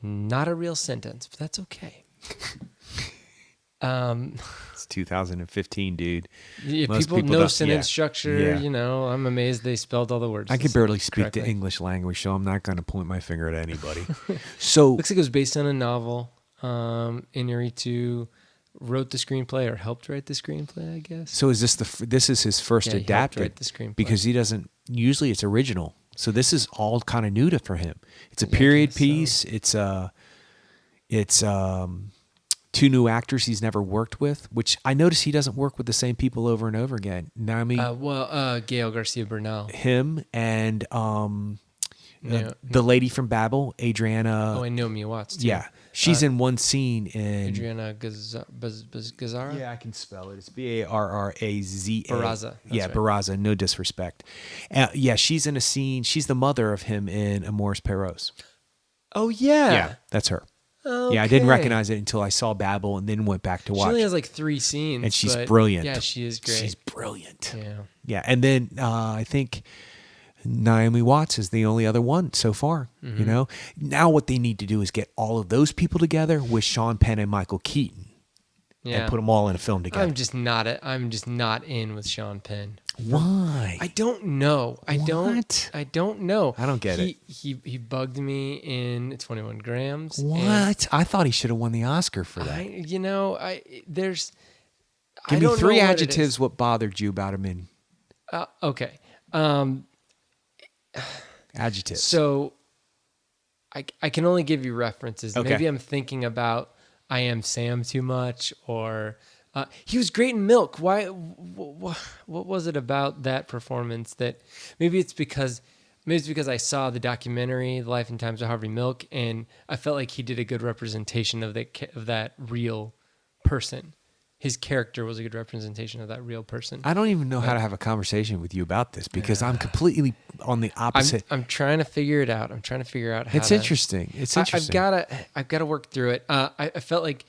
Not a real sentence, but that's okay. It's 2015, dude. Yeah, Most people know don't- sentence yeah. structure. Yeah. You know, I'm amazed they spelled all the words. I can barely speak correctly. the English language, so I'm not going to point my finger at anybody. So, Looks like it was based on a novel. Iñárritu wrote the screenplay or helped write the screenplay, I guess. so is this is his first Yeah, he helped adapted write the screenplay. because he doesn't usually it's original. So this is all kind of new for him. It's a Yeah, I period guess so. piece. It's two new actors he's never worked with, which I notice he doesn't work with the same people over and over again. Naomi, Gael Garcia Bernal. him, and No. the lady from Babel, Adriana. And Naomi Watts, too. Yeah, she's in one scene in. Adriana Gazara? Yeah, I can spell it. It's Barraza. Barraza, that's Yeah, right. Barraza. No disrespect. Yeah, she's in a scene. She's the mother of him in Amores Perros. Oh, yeah. Yeah, that's her. Okay. Yeah, I didn't recognize it until I saw Babel and then went back to She watch. only has like 3 scenes. And she's but brilliant. Yeah, she is great. She's brilliant. Yeah. Yeah, and then I think Naomi Watts is the only other one so far. Mm-hmm. You know, now what they need to do is get all of those people together with Sean Penn and Michael Keaton Yeah. and put them all in a film together. I'm just not in with Sean Penn. Why? I don't know. I don't know. I don't get it. He bugged me in 21 Grams. and What? I thought he should have won the Oscar for that. Give Give me 3 adjectives. What bothered you about him in Okay. adjectives? So I can only give you references. Okay. Maybe I'm thinking about I Am Sam too much, or he was great in Milk. Why? What was it about that performance that maybe it's because I saw the documentary The Life and Times of Harvey Milk, and I felt like he did a good representation of that real person. His character was a good representation of that real person. I don't even know how to have a conversation with you about this because I'm completely on the opposite. I'm trying to figure it out. I'm trying to figure out how It's to- interesting. It's interesting. I've got to work through it. I felt like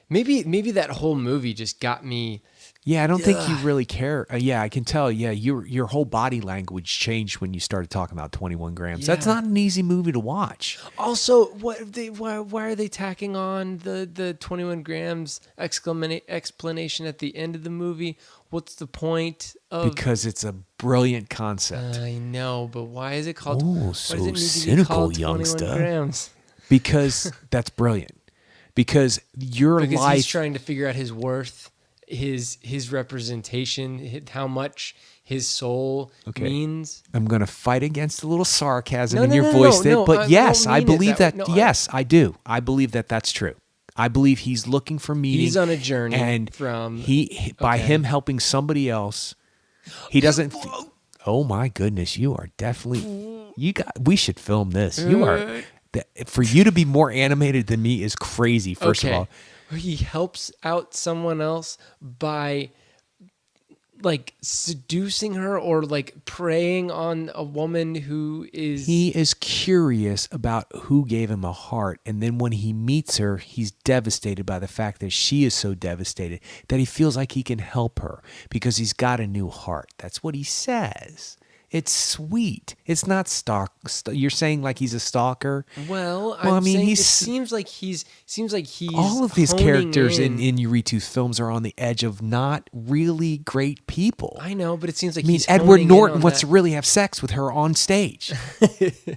maybe that whole movie just got me. Yeah, I don't think you really care. Yeah, I can tell. Yeah, your whole body language changed when you started talking about 21 Grams. That's Yeah. not an easy movie to watch. Also, why are they tacking on the 21 Grams explanation at the end of the movie? What's the point of? Because it's a brilliant concept. I know, but why is it called? Oh, why so does it need to be cynical, called 21 youngster. Grams? Because that's brilliant. Because your Because life. he's trying to figure out his worth, his representation, how much his soul means. I'm going to fight against a little sarcasm No, in no, your no, voice, no, but I yes, don't I mean it believe that that. way. No, Yes, I do. I believe that that's true. I believe he's looking for meaning. He's on a journey and from by okay. him helping somebody else, he doesn't. Oh my goodness, you are definitely. We should film this. For you to be more animated than me is crazy, first of all. He helps out someone else by like seducing her or like preying on a woman who is. He is curious about who gave him a heart. And then when he meets her, he's devastated by the fact that she is so devastated that he feels like he can help her because he's got a new heart. That's what he says. It's sweet. It's not you're saying like he's a stalker. Well, I mean, saying it seems like he's all of these characters in in. Inarritu's films are on the edge of not really great people. I know, but it seems like I mean, he's Edward honing in Norton on wants that. to really have sex with her on stage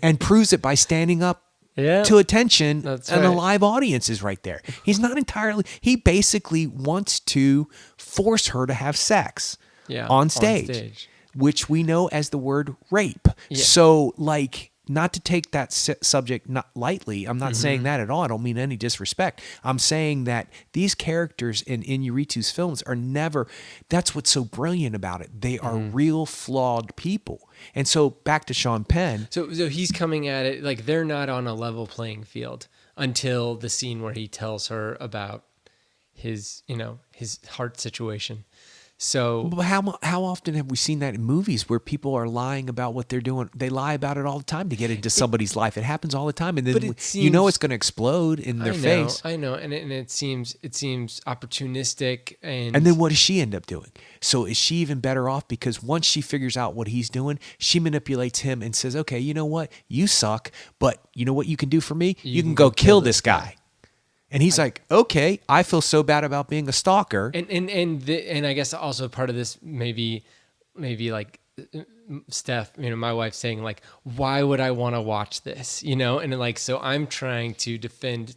and proves it by standing up Yeah. to attention, That's and the right. live audience is right there. He's not entirely. He basically wants to force her to have sex on stage, which we know as the word rape. Yeah. So, like, not to take that subject not lightly. I'm not Mm-hmm. saying that at all. I don't mean any disrespect. I'm saying that these characters in Inarritu's films are never. That's what's so brilliant about it. They are Mm-hmm. real flawed people. And so back to Sean Penn. So he's coming at it like they're not on a level playing field until the scene where he tells her about his heart situation. So But how often have we seen that in movies where people are lying about what they're doing? They lie about it all the time to get into somebody's life. It happens all the time, and then But it it's seems- going to explode in their face. I know, and it seems opportunistic, and And then what does she end up doing? So is she even better off? Because once she figures out what he's doing, she manipulates him and says, "Okay, you know what? You suck, but you know what you can do for me? You can go kill this guy." And he's like, "Okay, I feel so bad about being a stalker." and I guess also part of this maybe like Steph, my wife saying like, why would I want to watch this? And like, so I'm trying to defend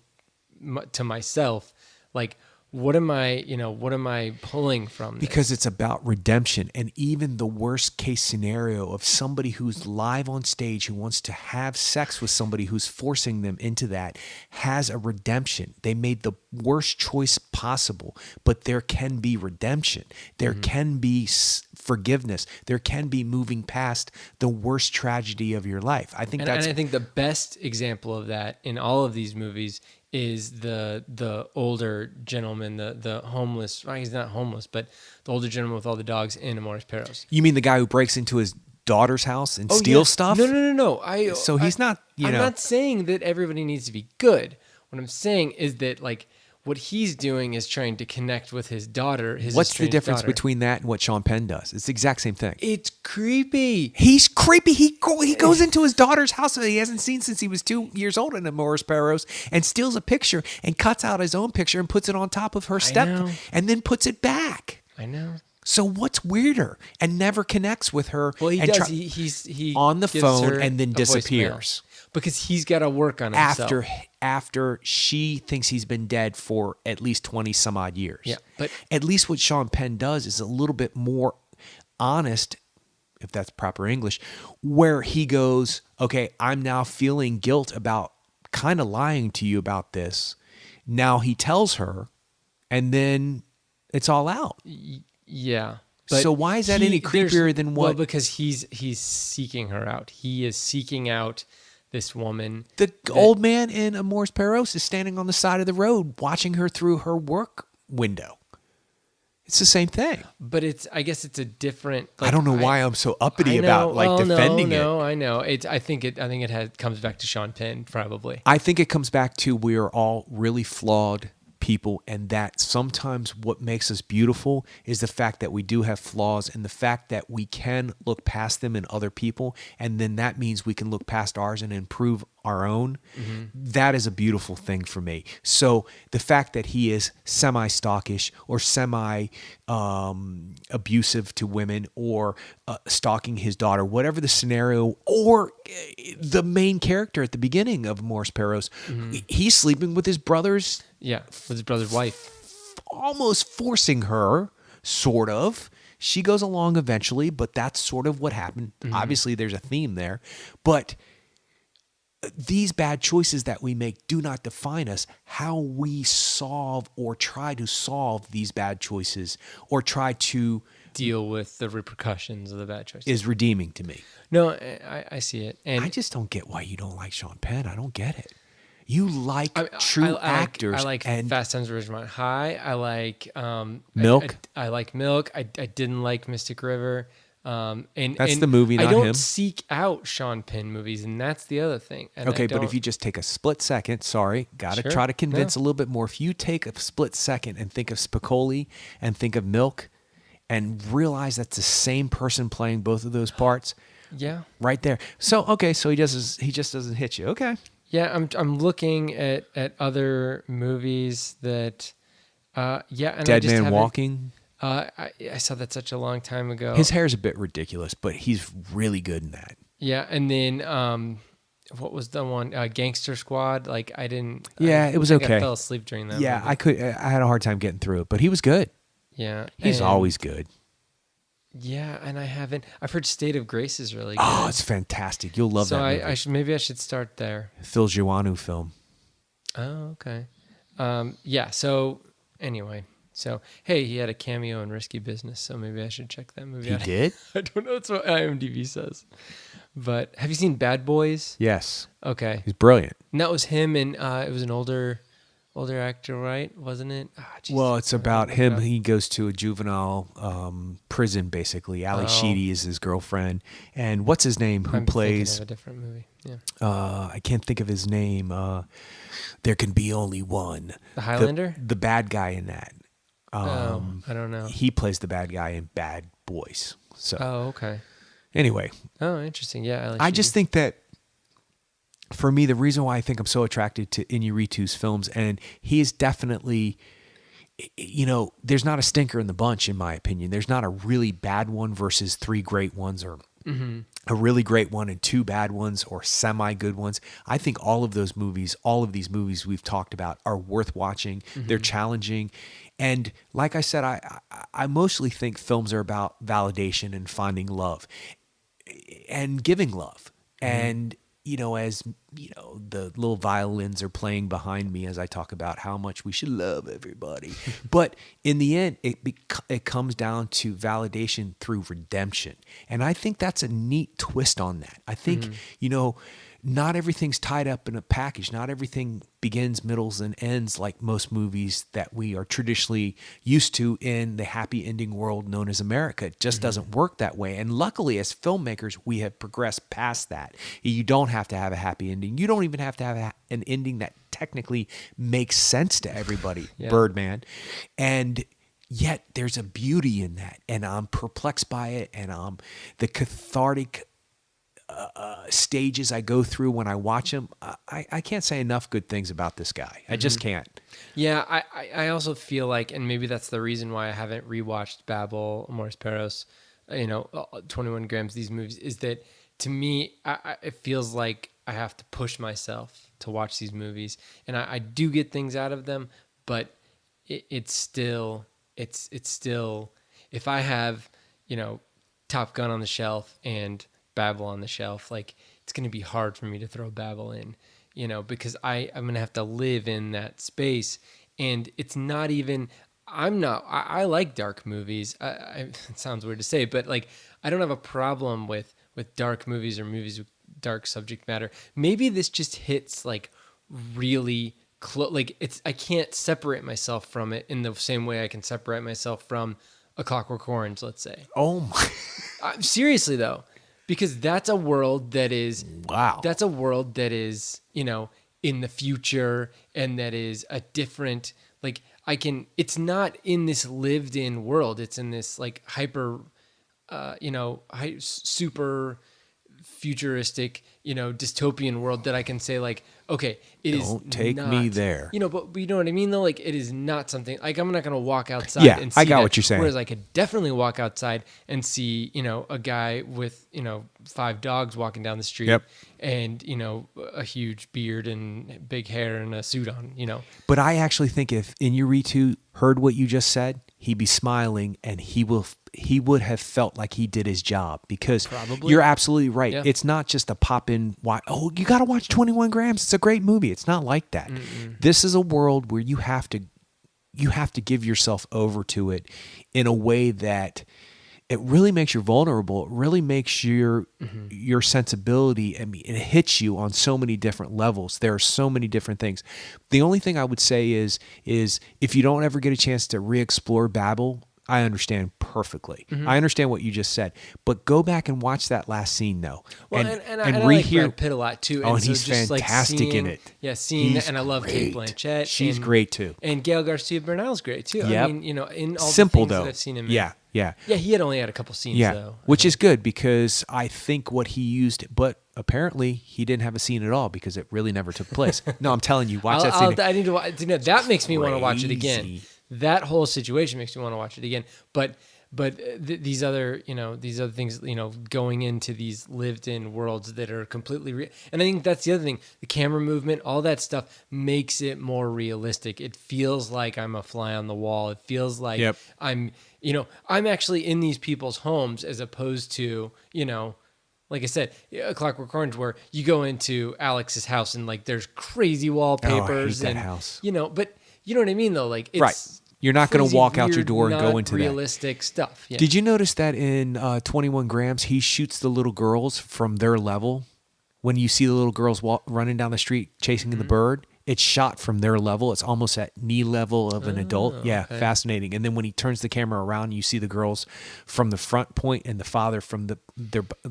to myself, like, what am I pulling from this? Because it's about redemption. And even the worst case scenario of somebody who's live on stage who wants to have sex with somebody who's forcing them into that has a redemption. They made the worst choice possible, but there can be redemption. There can be forgiveness. There can be moving past the worst tragedy of your life. I think And that's I think the best example of that in all of these movies is the older gentleman, the homeless. Well, he's not homeless, but the older gentleman with all the dogs in Amores Perros. You mean the guy who breaks into his daughter's house and steals stuff? No. So he's not, I'm not saying that everybody needs to be good. What I'm saying is that like what he's doing is trying to connect with his daughter. What's the estranged difference daughter. between that and what Sean Penn does? It's the exact same thing. It's creepy. He's creepy. He goes into his daughter's house that he hasn't seen since he was 2 years old in Amores Perros and steals a picture and cuts out his own picture and puts it on top of her know. and then puts it back. I know. So what's weirder? And never connects with her. Well, he and does. He on the gives phone her and then a disappears. voicemail. Because he's got to work on himself. After she thinks he's been dead for at least 20 some odd years. Yeah, but at least what Sean Penn does is a little bit more honest, if that's proper English, where he goes, "Okay, I'm now feeling guilt about kind of lying to you about this." Now he tells her, and then it's all out. Yeah. So why is that any creepier than what? Well, because he's seeking her out. He is seeking out this woman. The old man in Amores Perros is standing on the side of the road watching her through her work window. It's the same thing. But I guess it's a different. I don't know why I'm so uppity about defending it. No, I know. I think it comes back to Sean Penn probably. I think it comes back to we are all really flawed people, and that sometimes what makes us beautiful is the fact that we do have flaws and the fact that we can look past them in other people, and then that means we can look past ours and improve our own. That is a beautiful thing for me. So the fact that he is semi-stalkish or semi-abusive to women or stalking his daughter, whatever the scenario, or the main character at the beginning of Amores Perros, he's sleeping with his brother's with his brother's wife. Almost forcing her, sort of. She goes along eventually, but that's sort of what happened. Obviously, there's a theme there. But these bad choices that we make do not define us. How we solve or try to solve these bad choices or try to deal with the repercussions of the bad choices. is redeeming to me. No, I see it, and I just don't get why you don't like Sean Penn. I don't get it. You like I- true I actors. I like and Fast Times at Ridgemont High. I like Milk? I like Milk. I didn't like Mystic River. And That's and the movie, I not don't him. seek out Sean Penn movies, and that's the other thing. And Okay, I but if don't- you just take a split second, got to Sure. try to convince No. a little bit more. If you take a split second and think of Spicoli and think of Milk and realize that's the same person playing both of those parts yeah, right there. So, okay, so he just doesn't hit you. Okay. yeah, I'm looking at other movies that, and I Dead just Man haven't- Walking. I saw that such a long time ago. His hair's a bit ridiculous, but he's really good in that. Yeah, and then what was the one? Gangster Squad. Like I didn't. Yeah, I it was think okay. I fell asleep during that. Yeah, movie. I had a hard time getting through it, but he was good. Yeah, He's and- always good. Yeah, and I haven't. I've heard State of Grace is really good. Oh, it's fantastic. You'll love so that movie. I should maybe I should start there. Phil Joannou film. Oh, okay. Yeah. So anyway, so hey, he had a cameo in Risky Business, so maybe I should check that movie He out. did? I don't know. That's what IMDb says. But have you seen Bad Boys? Yes. Okay, He's brilliant. and that was him, and it was an older actor, right? Wasn't it? Ah, geez, Well, it's I'm gonna about look it him. up. He goes to a juvenile prison, basically. Ali Oh. Sheedy is his girlfriend. And what's his name? Who I'm thinking plays? of a different movie. Yeah, I can't think of his name. There can be only one. The Highlander. The bad guy in that. I don't know. He plays the bad guy in Bad Boys. So Oh, okay. anyway, Oh, interesting. Yeah, Ali I just Sheedy. think that for me, the reason why I think I'm so attracted to Iñárritu's films, and he is definitely, there's not a stinker in the bunch, in my opinion. There's not a really bad one versus three great ones, or a really great one and two bad ones, or semi-good ones. I think all of these movies we've talked about are worth watching. They're challenging. And like I said, I mostly think films are about validation and finding love and giving love. And as the little violins are playing behind me as I talk about how much we should love everybody. But in the end, it comes down to validation through redemption. And I think that's a neat twist on that. I think, not everything's tied up in a package. Not everything begins, middles, and ends like most movies that we are traditionally used to in the happy ending world known as America. It just doesn't work that way. And luckily, as filmmakers, we have progressed past that. You don't have to have a happy ending. You don't even have to have an ending that technically makes sense to everybody, Yeah. Birdman. And yet there's a beauty in that. And I'm perplexed by it. And the cathartic stages I go through when I watch him, I can't say enough good things about this guy. I just can't. Yeah, I also feel like, and maybe that's the reason why I haven't rewatched Babel, Amores Perros, 21 Grams, these movies, is that to me, it feels like I have to push myself to watch these movies. And I do get things out of them, but it's still, if I have, Top Gun on the shelf and Babel on the shelf, like it's going to be hard for me to throw Babel in, because I'm going to have to live in that space. And it's not even, I like dark movies. It sounds weird to say, but like, I don't have a problem with dark movies or movies with dark subject matter. Maybe this just hits like really close. Like I can't separate myself from it in the same way I can separate myself from A Clockwork Orange, let's say. Oh my. Seriously though. Because that's a world that is Wow. That's a world that is, in the future, and that is a different, like it's not in this lived in world. It's in this like hyper super futuristic, dystopian world that I can say like, okay, it is Don't take not, me there. But you know what I mean though? Like it is not something like I'm not going to walk outside Yeah, and see I got that. what you're saying. Whereas I could definitely walk outside and see, a guy with, 5 dogs walking down the street Yep. and, a huge beard and big hair and a suit on, But I actually think if Iñárritu heard what you just said, he'd be smiling and he would have felt like he did his job, because Probably. you're absolutely right. Yeah. It's not just a pop in. You got to watch 21 Grams. It's a great movie. It's not like that. This is a world where you have to give yourself over to it in a way that it really makes you vulnerable. It really makes your sensibility. I mean, it hits you on so many different levels. There are so many different things. The only thing I would say is if you don't ever get a chance to re-explore Babel, I understand perfectly. I understand what you just said, but go back and watch that last scene though, Well, and I like rehear. Brad Pitt a lot too. Oh, and so he's just, fantastic like, in it. Yeah, seeing He's that, and I love Kate great. Blanchett. She's and, great too. And Gail Garcia Bernal's great too. Yep. I mean, in all Simple the things though. that I've seen him Yeah, in. yeah. Yeah, he had only had a couple scenes though. Which is good because I think what he used, but apparently he didn't have a scene at all because it really never took place. No, I'm telling you, watch that scene. I need to watch. That makes me want to watch it again. Crazy. That whole situation makes me want to watch it again. But these other things, going into these lived-in worlds that are completely real. And I think that's the other thing. The camera movement, all that stuff makes it more realistic. It feels like I'm a fly on the wall. It feels like Yep. I'm actually in these people's homes as opposed to, like I said, A Clockwork Orange, where you go into Alex's house and like there's crazy wallpapers that and house. But you know what I mean though? Like, it's Right. You're not going to crazy, walk out your weird, door and go not into realistic stuff. Yeah. Did you notice that in 21 Grams, he shoots the little girls from their level? When you see the little girls running down the street chasing the bird, it's shot from their level. It's almost at knee level of an adult. Yeah, okay. fascinating. And then when he turns the camera around, you see the girls from the front point and the father from the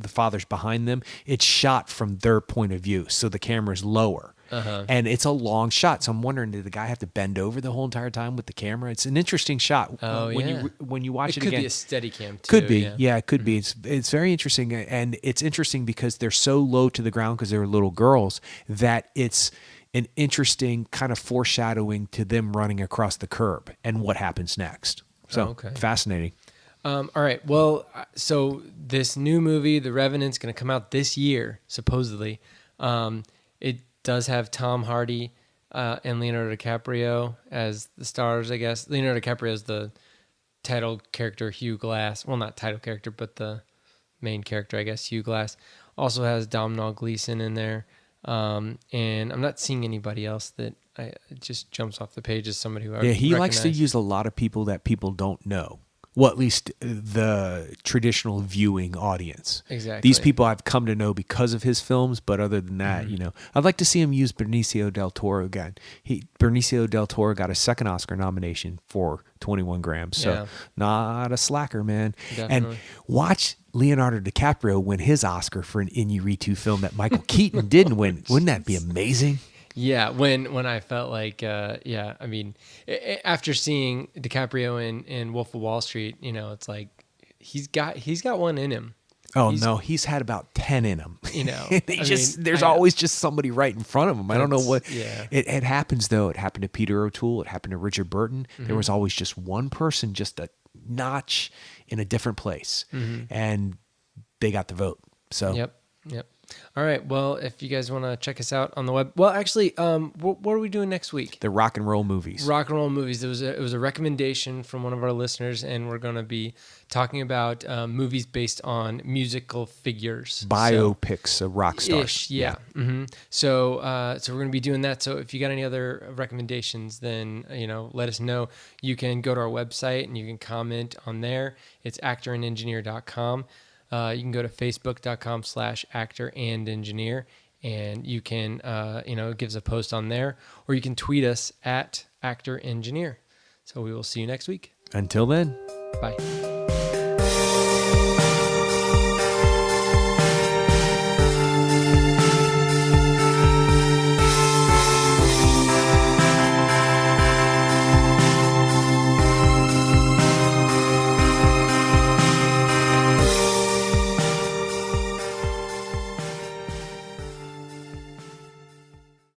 father's behind them. It's shot from their point of view, so the camera's lower. And it's a long shot. So I'm wondering, did the guy have to bend over the whole entire time with the camera? It's an interesting shot. When you watch it could again. be a steady cam too. Could be. Yeah, it could be. It's very interesting. And it's interesting because they're so low to the ground because they're little girls that it's an interesting kind of foreshadowing to them running across the curb and what happens next. So fascinating. All right. Well, so this new movie, The Revenant's going to come out this year, supposedly. It does have Tom Hardy and Leonardo DiCaprio as the stars, I guess. Leonardo DiCaprio is the title character, Hugh Glass. Well, not title character, but the main character, I guess, Hugh Glass. Also has Domhnall Gleeson in there. And I'm not seeing anybody else that it just jumps off the page as somebody who I he likes to recognize. use a lot of people that people don't know. Well, at least the traditional viewing audience. Exactly. These people I've come to know because of his films, but other than that, I'd like to see him use Benicio del Toro again. Benicio del Toro got a second Oscar nomination for 21 Grams, so not a slacker, man. Definitely. And watch Leonardo DiCaprio win his Oscar for an Iñárritu film that Michael Keaton didn't win. Wouldn't that be amazing? Yeah, when I felt like, I mean, after seeing DiCaprio in Wolf of Wall Street, it's like he's got one in him. Oh no, he's had about 10 in him. There's I always just somebody right in front of him. I don't know what. Yeah. It happens though. It happened to Peter O'Toole. It happened to Richard Burton. There was always just one person, just a notch in a different place, and they got the vote. So Yep. All right. Well, if you guys want to check us out on the web, well, actually, what are we doing next week? the rock and roll movies. Rock and roll movies. It was a recommendation from one of our listeners, and we're going to be talking about movies based on musical figures, Biopics of rock stars. Ish, yeah. So we're going to be doing that. So if you got any other recommendations, then let us know. You can go to our website and you can comment on there. It's actorandengineer.com. You can go to facebook.com/actorandengineer, and you can, give us a post on there, or you can tweet us at actorengineer. So we will see you next week. Until then. Bye.